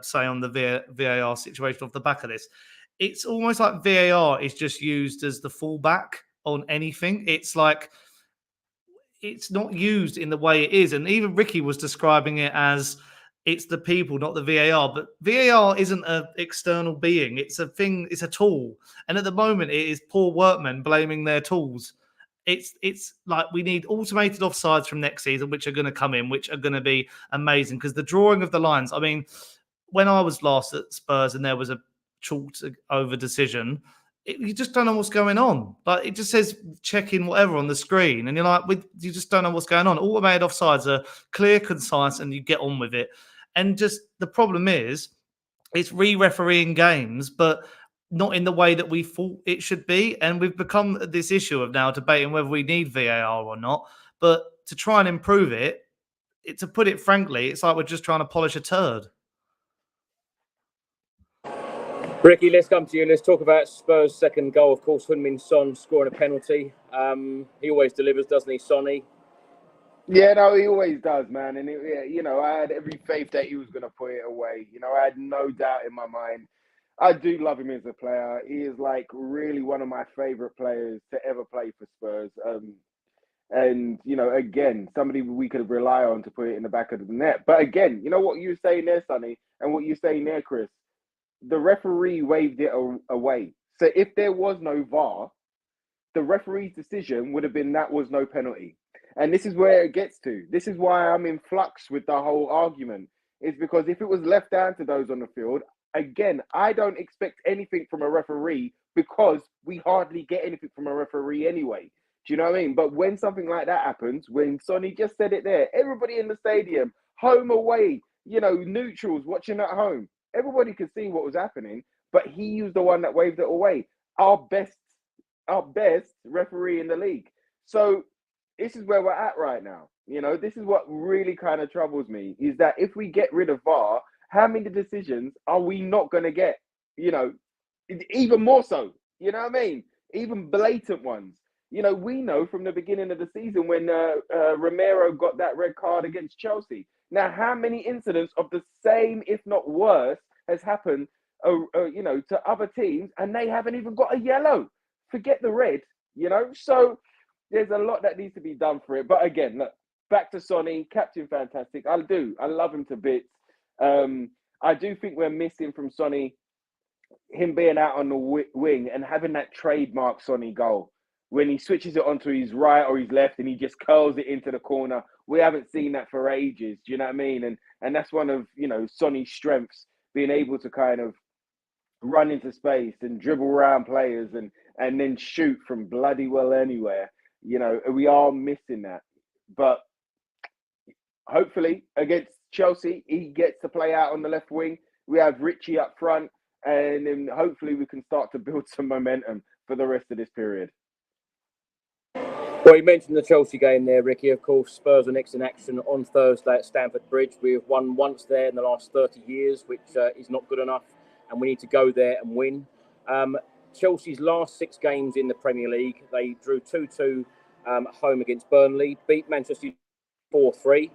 say on the VAR situation off the back of this. It's almost like VAR is just used as the fallback on anything. It's like, it's not used in the way it is. And even Ricky was describing it as it's the people, not the VAR. But VAR isn't an external being. It's a thing. It's a tool. And at the moment, it is poor workmen blaming their tools. It's like we need automated offsides from next season, which are going to come in, which are going to be amazing. Because the drawing of the lines, I mean, when I was last at Spurs and there was a chalked over decision, you just don't know what's going on. Like, it just says checking whatever on the screen, and you're like, you just don't know what's going on. Automated offsides are clear, concise, and you get on with it. And just the problem is, it's re-refereeing games, but not in the way that we thought it should be. And we've become this issue of now debating whether we need VAR or not. But to try and improve it, to put it frankly, it's like we're just trying to polish a turd. Ricky, let's come to you. Let's talk about Spurs' second goal. Of course, Heung-min Son scoring a penalty. He always delivers, doesn't he, Sonny? Yeah, no, he always does, man. And, I had every faith that he was going to put it away. I had no doubt in my mind. I do love him as a player. He is, like, really one of my favourite players to ever play for Spurs. And, again, somebody we could rely on to put it in the back of the net. But, again, you know what you're saying there, Sonny, and what you're saying there, Chris? The referee waved it away. So if there was no VAR, the referee's decision would have been that was no penalty. And this is where it gets to. This is why I'm in flux with the whole argument. It's because if it was left down to those on the field, again, I don't expect anything from a referee because we hardly get anything from a referee anyway. Do you know what I mean? But when something like that happens, when Sonny just said it there, everybody in the stadium, home away, neutrals watching at home. Everybody could see what was happening, but he was the one that waved it away. Our best referee in the league. So this is where we're at right now. This is what really kind of troubles me, is that if we get rid of VAR, how many decisions are we not going to get? Even more so. You know what I mean? Even blatant ones. We know from the beginning of the season when Romero got that red card against Chelsea. Now, how many incidents of the same, if not worse, has happened, to other teams, and they haven't even got a yellow? Forget the red, So there's a lot that needs to be done for it. But again, look, back to Sonny, Captain Fantastic. I love him to bits. I do think we're missing from Sonny, him being out on the wing and having that trademark Sonny goal. When he switches it onto his right or his left and he just curls it into the corner. We haven't seen that for ages. Do you know what I mean? And that's one of, Sonny's strengths, being able to kind of run into space and dribble around players and then shoot from bloody well anywhere. We are missing that. But hopefully against Chelsea, he gets to play out on the left wing. We have Richie up front, and then hopefully we can start to build some momentum for the rest of this period. Well, you mentioned the Chelsea game there, Ricky. Of course, Spurs are next in action on Thursday at Stamford Bridge. We've won once there in the last 30 years, which is not good enough, and we need to go there and win. Chelsea's last 6 games in the Premier League, they drew 2-2 at home against Burnley, beat Manchester United 4-3,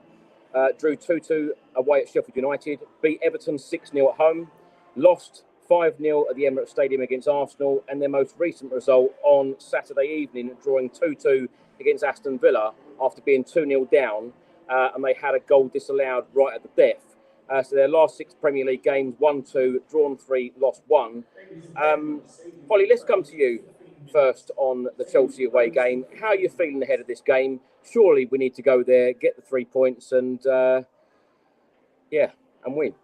drew 2-2 away at Sheffield United, beat Everton 6-0 at home, lost 5-0 at the Emirates Stadium against Arsenal, and their most recent result on Saturday evening, drawing 2-2 against Aston Villa after being 2-0 down, and they had a goal disallowed right at the death. So their last 6 Premier League games, 1-2, drawn 3, lost 1. Hollie, let's come to you first on the Chelsea away game. How are you feeling ahead of this game? Surely we need to go there, get the 3 points, and win.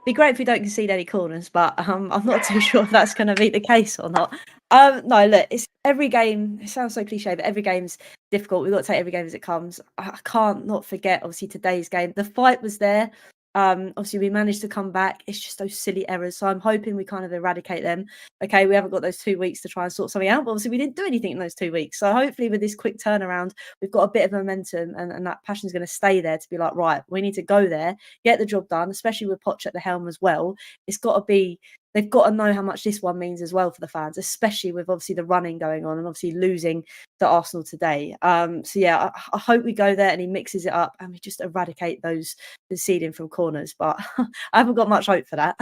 Be great if we don't concede any corners, but I'm not too sure if that's going to be the case or not. No, look, it's every game. It sounds so cliche, but every game's difficult. We've got to take every game as it comes. I can't not forget, obviously, today's game. The fight was there. Obviously, we managed to come back. It's just those silly errors. So I'm hoping we kind of eradicate them. Okay, we haven't got those 2 weeks to try and sort something out, but obviously we didn't do anything in those 2 weeks. So hopefully with this quick turnaround, we've got a bit of momentum and that passion is going to stay there to be like, right, we need to go there, get the job done, especially with Poch at the helm as well. It's got to be, they've got to know how much this one means as well for the fans, especially with obviously the running going on and obviously losing to Arsenal today. I hope we go there and he mixes it up and we just eradicate those conceding from corners. But I haven't got much hope for that.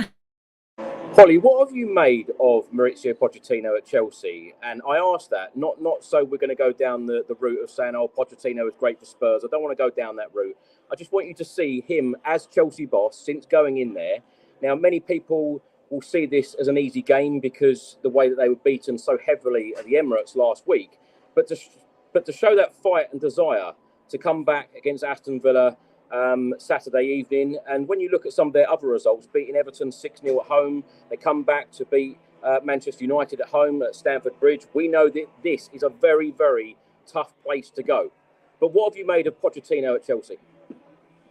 Hollie, what have you made of Mauricio Pochettino at Chelsea? And I ask that, not so we're going to go down the route of saying, oh, Pochettino is great for Spurs. I don't want to go down that route. I just want you to see him as Chelsea boss since going in there. Now, many people will see this as an easy game because the way that they were beaten so heavily at the Emirates last week. But to show that fight and desire to come back against Aston Villa Saturday evening, and when you look at some of their other results, beating Everton 6-0 at home, they come back to beat Manchester United at home at Stamford Bridge. We know that this is a very, very tough place to go. But what have you made of Pochettino at Chelsea?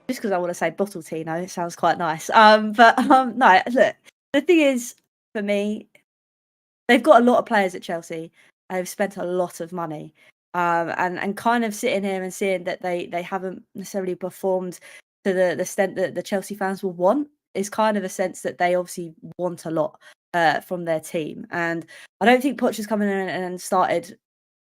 Just because I want to say bottle Tino, it sounds quite nice. No, look, the thing is, for me, they've got a lot of players at Chelsea. They've spent a lot of money. And kind of sitting here and seeing that they haven't necessarily performed to the extent that the Chelsea fans will want is kind of a sense that they obviously want a lot from their team. And I don't think Poch has come in and started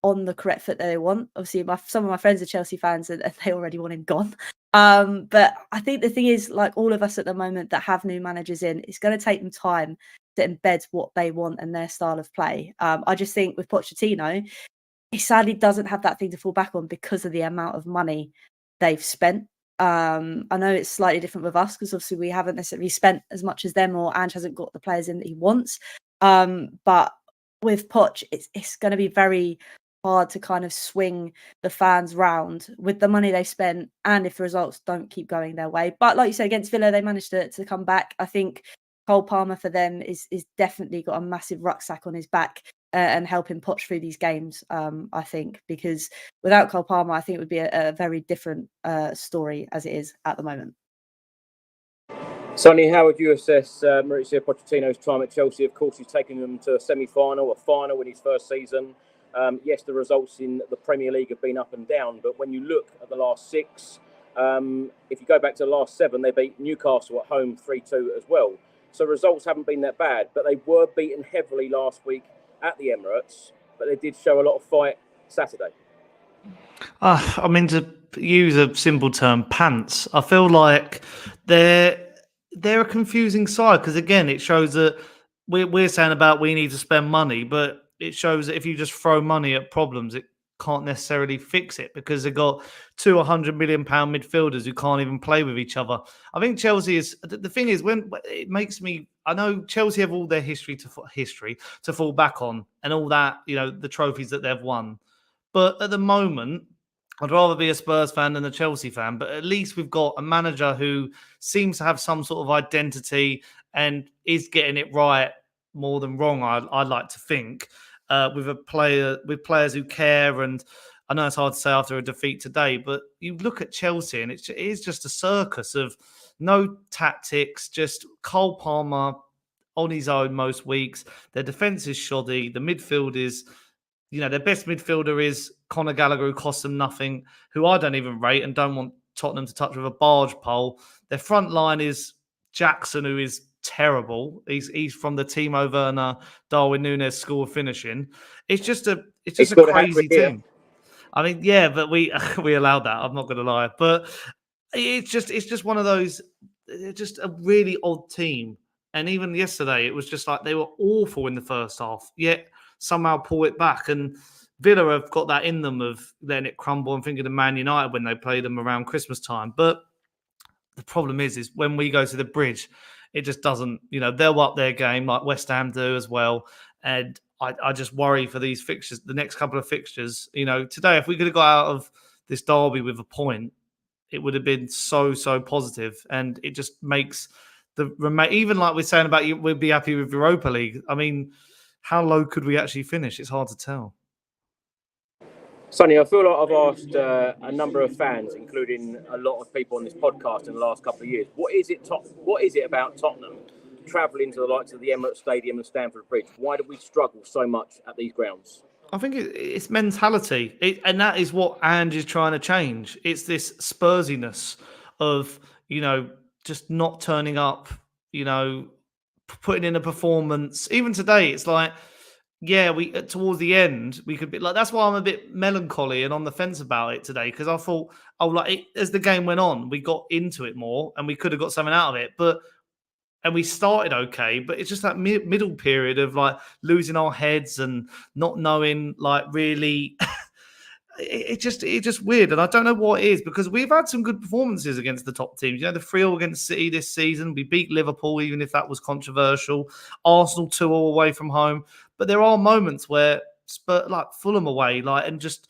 on the correct foot that they want. Obviously, some of my friends are Chelsea fans and they already want him gone. But I think the thing is, like all of us at the moment that have new managers in, it's going to take them time to embed what they want and their style of play. I just think with Pochettino, he sadly doesn't have that thing to fall back on because of the amount of money they've spent. I know it's slightly different with us because obviously we haven't necessarily spent as much as them, or Ange hasn't got the players in that he wants. But with Poch, it's going to be very hard to kind of swing the fans round with the money they spent and if the results don't keep going their way. But like you said, against Villa, they managed to come back. I think Cole Palmer for them is definitely got a massive rucksack on his back and helping Poch through these games, I think, because without Cole Palmer, I think it would be a very different story as it is at the moment. Sonny, how would you assess Mauricio Pochettino's time at Chelsea? Of course, he's taken them to a semi-final, a final in his first season. Yes, the results in the Premier League have been up and down, but when you look at the last 6, if you go back to the last 7, they beat Newcastle at home 3-2 as well. So results haven't been that bad, but they were beaten heavily last week at the Emirates, but they did show a lot of fight Saturday. I mean, to use a simple term, pants. I feel like they're a confusing side because, again, it shows that we're saying about we need to spend money, but it shows that if you just throw money at problems, it can't necessarily fix it because they've got 200 million pound midfielders who can't even play with each other. I think Chelsea is the thing is when it makes me. I know Chelsea have all their history to fall back on and all that, the trophies that they've won. But at the moment, I'd rather be a Spurs fan than a Chelsea fan. But at least we've got a manager who seems to have some sort of identity and is getting it right more than wrong. I'd like to think with players who care. And I know it's hard to say after a defeat today, but you look at Chelsea and it is just a circus of no tactics, just Cole Palmer on his own most weeks. Their defense is shoddy. The midfield is. Their best midfielder is Conor Gallagher, who costs them nothing, who I don't even rate and don't want Tottenham to touch with a barge pole. Their front line is Jackson, who is terrible. He's from the Timo Werner, Darwin Núñez school of finishing. It's just a crazy team. I mean, yeah, but we allowed that. I'm not going to lie, but it's just one of those. It's just a really odd team. And even yesterday, it was just like they were awful in the first half. Yet somehow pull it back. And Villa have got that in them of letting it crumble and thinking of Man United when they play them around Christmas time. But the problem is when we go to the Bridge, it just doesn't, they'll up their game like West Ham do as well. And I just worry for these fixtures, the next couple of fixtures. Today, if we could have got out of this derby with a point, it would have been so positive. And it just makes even like we're saying about we'd be happy with Europa League. I mean, how low could we actually finish? It's hard to tell. Sonny, I feel like I've asked a number of fans, including a lot of people on this podcast in the last couple of years, what is it about Tottenham travelling to the likes of the Emirates Stadium and Stamford Bridge? Why do we struggle so much at these grounds? I think it's mentality, and that is what Ange is trying to change. It's this Spursiness of, just not turning up, putting in a performance. Even today, it's like, yeah, we towards the end we could be like. That's why I'm a bit melancholy and on the fence about it today because I thought, as the game went on, we got into it more and we could have got something out of it. And we started okay, but it's just that middle period of like losing our heads and not knowing like really. It's just weird, and I don't know what it is because we've had some good performances against the top teams. The 3-0 against City this season. We beat Liverpool, even if that was controversial. Arsenal 2-0 away from home, but there are moments where Spurs, like Fulham away, and just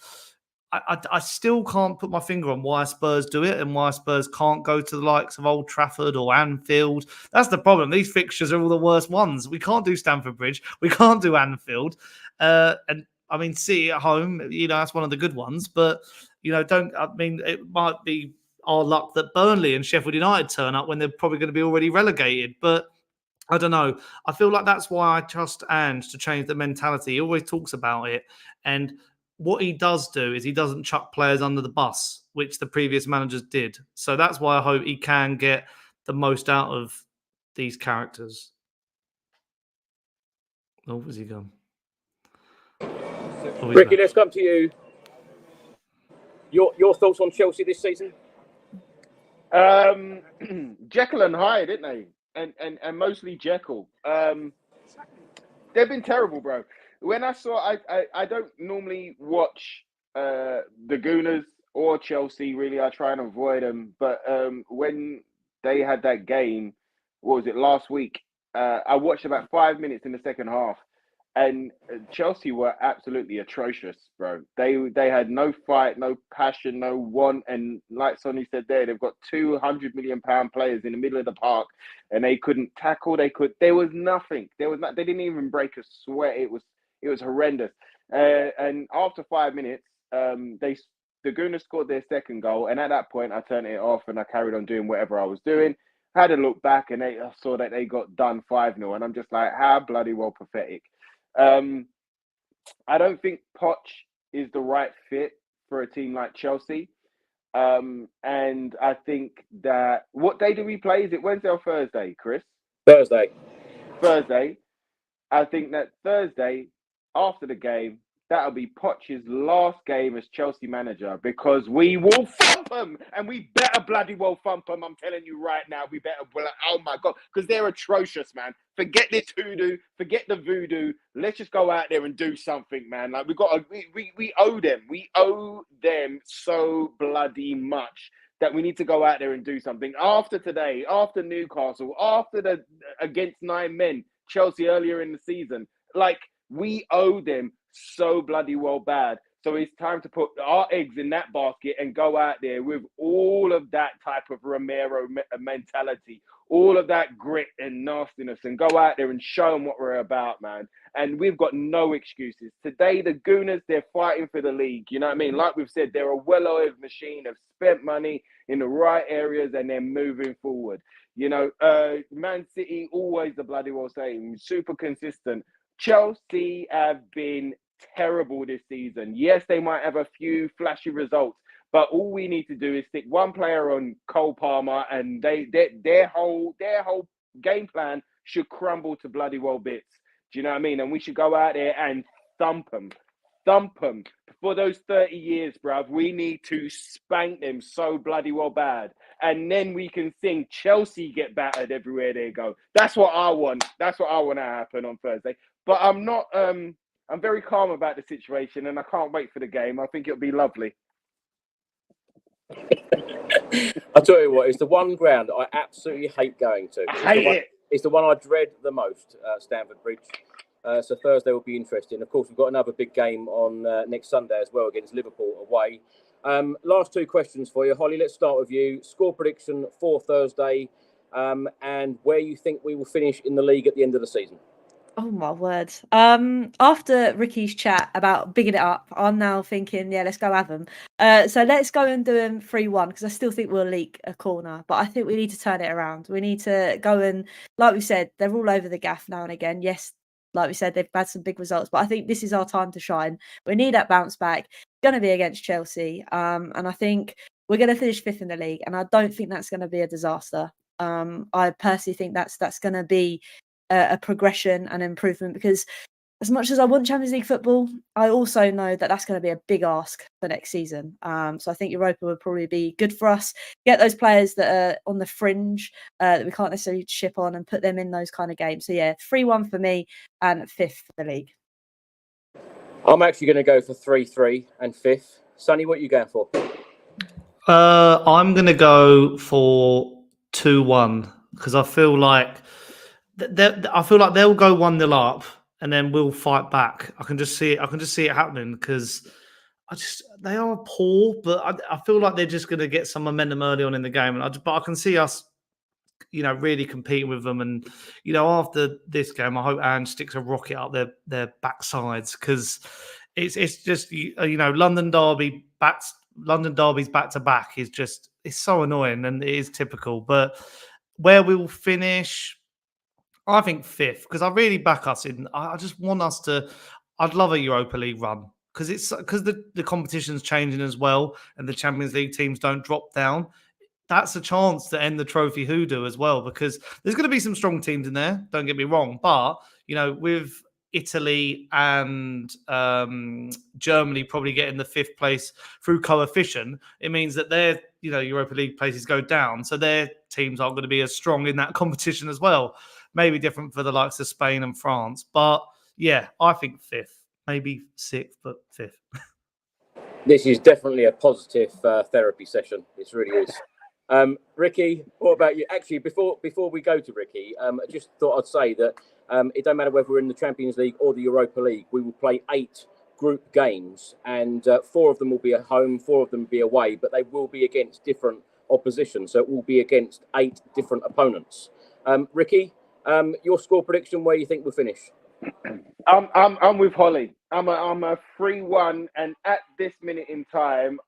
I still can't put my finger on why Spurs do it and why Spurs can't go to the likes of Old Trafford or Anfield. That's the problem. These fixtures are all the worst ones. We can't do Stamford Bridge. We can't do Anfield, and. I mean, City at home, that's one of the good ones. But, it might be our luck that Burnley and Sheffield United turn up when they're probably going to be already relegated. But I don't know. I feel like that's why I trust Ange to change the mentality. He always talks about it. And what he does do is he doesn't chuck players under the bus, which the previous managers did. So that's why I hope he can get the most out of these characters. Oh, where's he gone? Ricky, let's come to you. Your thoughts on Chelsea this season? Jekyll and Hyde, didn't they? And mostly Jekyll. They've been terrible, bro. When I saw, I don't normally watch the Gooners or Chelsea. Really, I try and avoid them. But when they had that game, what was it, last week? I watched about 5 minutes in the second half. And Chelsea were absolutely atrocious, bro. They had no fight, no passion, no want. And like Sonny said there, they've got 200 million pound players in the middle of the park and they couldn't tackle. There was nothing. They didn't even break a sweat. It was horrendous. And after 5 minutes, the Gooners scored their second goal. And at that point, I turned it off and I carried on doing whatever I was doing. had a look back and I saw that they got done 5-0, and I'm just like, how bloody well pathetic. I don't think Poch is the right fit for a team like Chelsea. And I think that, what day do we play? Is it Wednesday or Thursday, Chris? Thursday. I think that Thursday, after the game, that'll be Poch's last game as Chelsea manager, because we will thump them, and we better bloody well thump them. I'm telling you right now, we better. Oh my God, because they're atrocious, man. Forget this hoodoo, forget the voodoo. Let's just go out there and do something, man. Like, we owe them. We owe them so bloody much that we need to go out there and do something. After today, after Newcastle, after against 9 men, Chelsea earlier in the season, like, we owe them so bloody well bad. So it's time to put our eggs in that basket and go out there with all of that type of Romero mentality, all of that grit and nastiness, and go out there and show them what we're about, man. And we've got no excuses. Today, the Gooners, they're fighting for the league. You know what I mean? Like we've said, they're a well-oiled machine, have spent money in the right areas, and they're moving forward. You know, Man City, always the bloody well same, super consistent. Chelsea have been terrible this season. Yes, they might have a few flashy results, but all we need to do is stick one player on Cole Palmer, and their whole game plan should crumble to bloody well bits. Do you know what I mean? And we should go out there and thump them. For those 30 years, bruv, we need to spank them so bloody well bad. And then we can sing Chelsea get battered everywhere they go. That's what I want. That's what I want to happen on Thursday. But I'm not, I'm very calm about the situation, and I can't wait for the game. I think it'll be lovely. I'll tell you what, it's the one ground I absolutely hate going to. It's the one I dread the most, Stamford Bridge. So Thursday will be interesting. Of course, we've got another big game on next Sunday as well against Liverpool away. Last two questions for you. Hollie, let's start with you. Score prediction for Thursday, and where you think we will finish in the league at the end of the season. Oh my word. After Ricky's chat about bigging it up, I'm now thinking, yeah, let's go have them. So let's go and do them 3-1, because I still think we'll leak a corner, but I think we need to turn it around. We need to go and, like we said, they're all over the gaff now and again. Yes, like we said, they've had some big results, but I think this is our time to shine. We need that bounce back. It's going to be against Chelsea. And I think we're going to finish 5th in the league, and I don't think that's going to be a disaster. I personally think that's going to be a progression and improvement, because as much as I want Champions League football, I also know that that's going to be a big ask for next season. So I think Europa would probably be good for us. Get those players that are on the fringe that we can't necessarily ship on, and put them in those kind of games. So yeah, 3-1 for me and 5th for the league. I'm actually going to go for 3-3 and 5th. Sonny, what are you going for? I'm going to go for 2-1, because I feel like they'll go 1-0 up, and then we'll fight back. I can just see it happening, because they are poor, but I feel like they're just going to get some momentum early on in the game, but I can see us, really competing with them. And after this game, I hope Ange sticks a rocket up their backsides, because it's just London Derby's back to back is just, it's so annoying, and it is typical. But where we will finish, I think 5th, because I really back us in. I just want us to. I'd love a Europa League run, because the competition's changing as well, and the Champions League teams don't drop down. That's a chance to end the trophy hoodoo as well, because there's going to be some strong teams in there. Don't get me wrong, but with Italy and Germany probably getting the 5th place through coefficient, it means that their Europa League places go down, so their teams aren't going to be as strong in that competition as well. Maybe different for the likes of Spain and France. But yeah, I think 5th, maybe 6th, but 5th. This is definitely a positive therapy session. This really is. Ricky, what about you? Actually, before we go to Ricky, I just thought I'd say that it don't matter whether we're in the Champions League or the Europa League, we will play 8 group games, and 4 of them will be at home, 4 of them will be away, but they will be against different opposition. So it will be against 8 different opponents. Ricky, your score prediction, where you think we'll finish? I'm with Hollie. I'm a 3-1, and at this minute in time,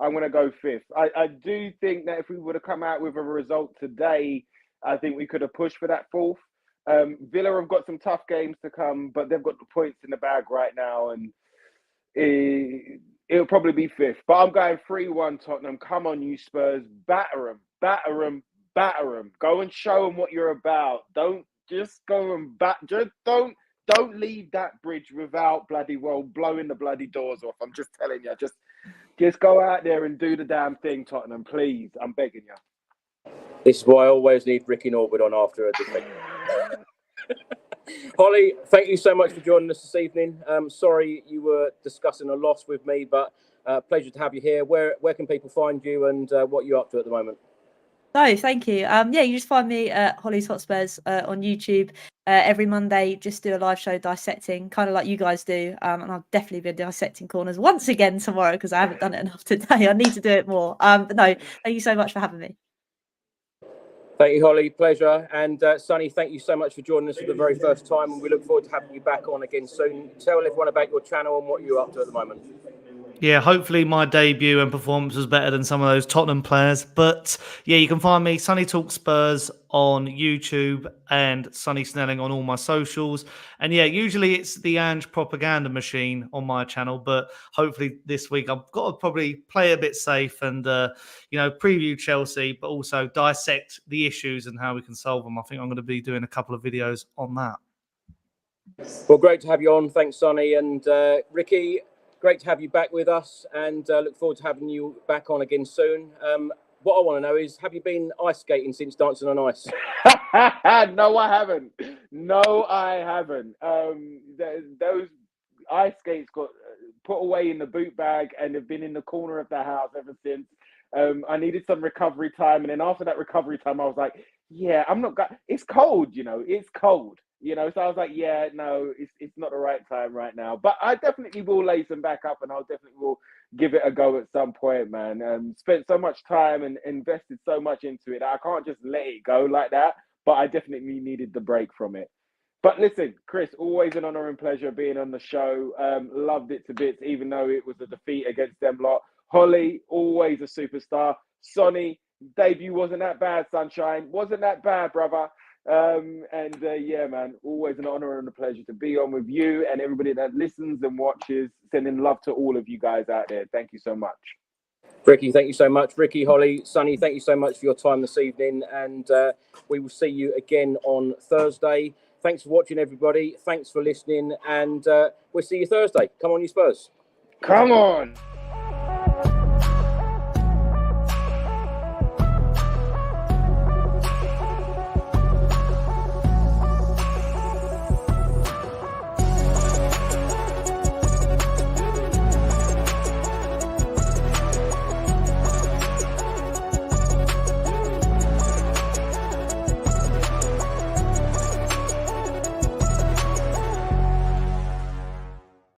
I'm going to go 5th. I do think that if we would have come out with a result today, I think we could have pushed for that 4th. Villa have got some tough games to come, but they've got the points in the bag right now, and it'll probably be 5th. But I'm going 3-1 Tottenham. Come on, you Spurs. Batter them, batter them, batter them. Go and show them what you're about. Don't just go and just don't leave that bridge without bloody well blowing the bloody doors off. I'm just telling you, just go out there and do the damn thing, Tottenham, please. I'm begging you. This is why I always need Ricky Norwood on after a defeat. Hollie, thank you so much for joining us this evening. Sorry you were discussing a loss with me, but pleasure to have you here. Where can people find you, and what you're up to at the moment? No, thank you. You just find me at Hollie's Hotspurs on YouTube every Monday. Just do a live show dissecting, kind of like you guys do. And I'll definitely be dissecting corners once again tomorrow because I haven't done it enough today. I need to do it more. But no, thank you so much for having me. Thank you, Hollie. Pleasure. And Sonny, thank you so much for joining us for the very first time. And we look forward to having you back on again soon. Tell everyone about your channel and what you're up to at the moment. Yeah, hopefully my debut and performance was better than some of those Tottenham players. But yeah, you can find me, Sonny Talk Spurs, on YouTube and Sonny Snelling on all my socials. And yeah, usually it's the Ange propaganda machine on my channel. But hopefully this week I've got to probably play a bit safe and, preview Chelsea, but also dissect the issues and how we can solve them. I think I'm going to be doing a couple of videos on that. Well, great to have you on. Thanks, Sonny. And Ricky, great to have you back with us, and look forward to having you back on again soon. What I want to know is, have you been ice skating since Dancing on Ice? No, I haven't. Those ice skates got put away in the boot bag and have been in the corner of the house ever since. I needed some recovery time, and then after that recovery time, I was like, yeah, I'm not going. It's cold, it's cold. So I was like, yeah, no, it's not the right time right now. But I definitely will lace them back up, and I'll definitely will give it a go at some point, man. Spent so much time and invested so much into it. I can't just let it go like that. But I definitely needed the break from it. But listen, Chris, always an honor and pleasure being on the show. Loved it to bits, even though it was a defeat against them lot. Hollie, always a superstar. Sonny, debut wasn't that bad, sunshine. Wasn't that bad, brother. Yeah, man, always an honor and a pleasure to be on with you and everybody that listens and watches. Sending love to all of you guys out there. Thank you so much. Ricky, thank you so much. Ricky, Hollie, Sonny, thank you so much for your time this evening. And we will see you again on Thursday. Thanks for watching, everybody. Thanks for listening. And we'll see you Thursday. Come on, you Spurs. Come on.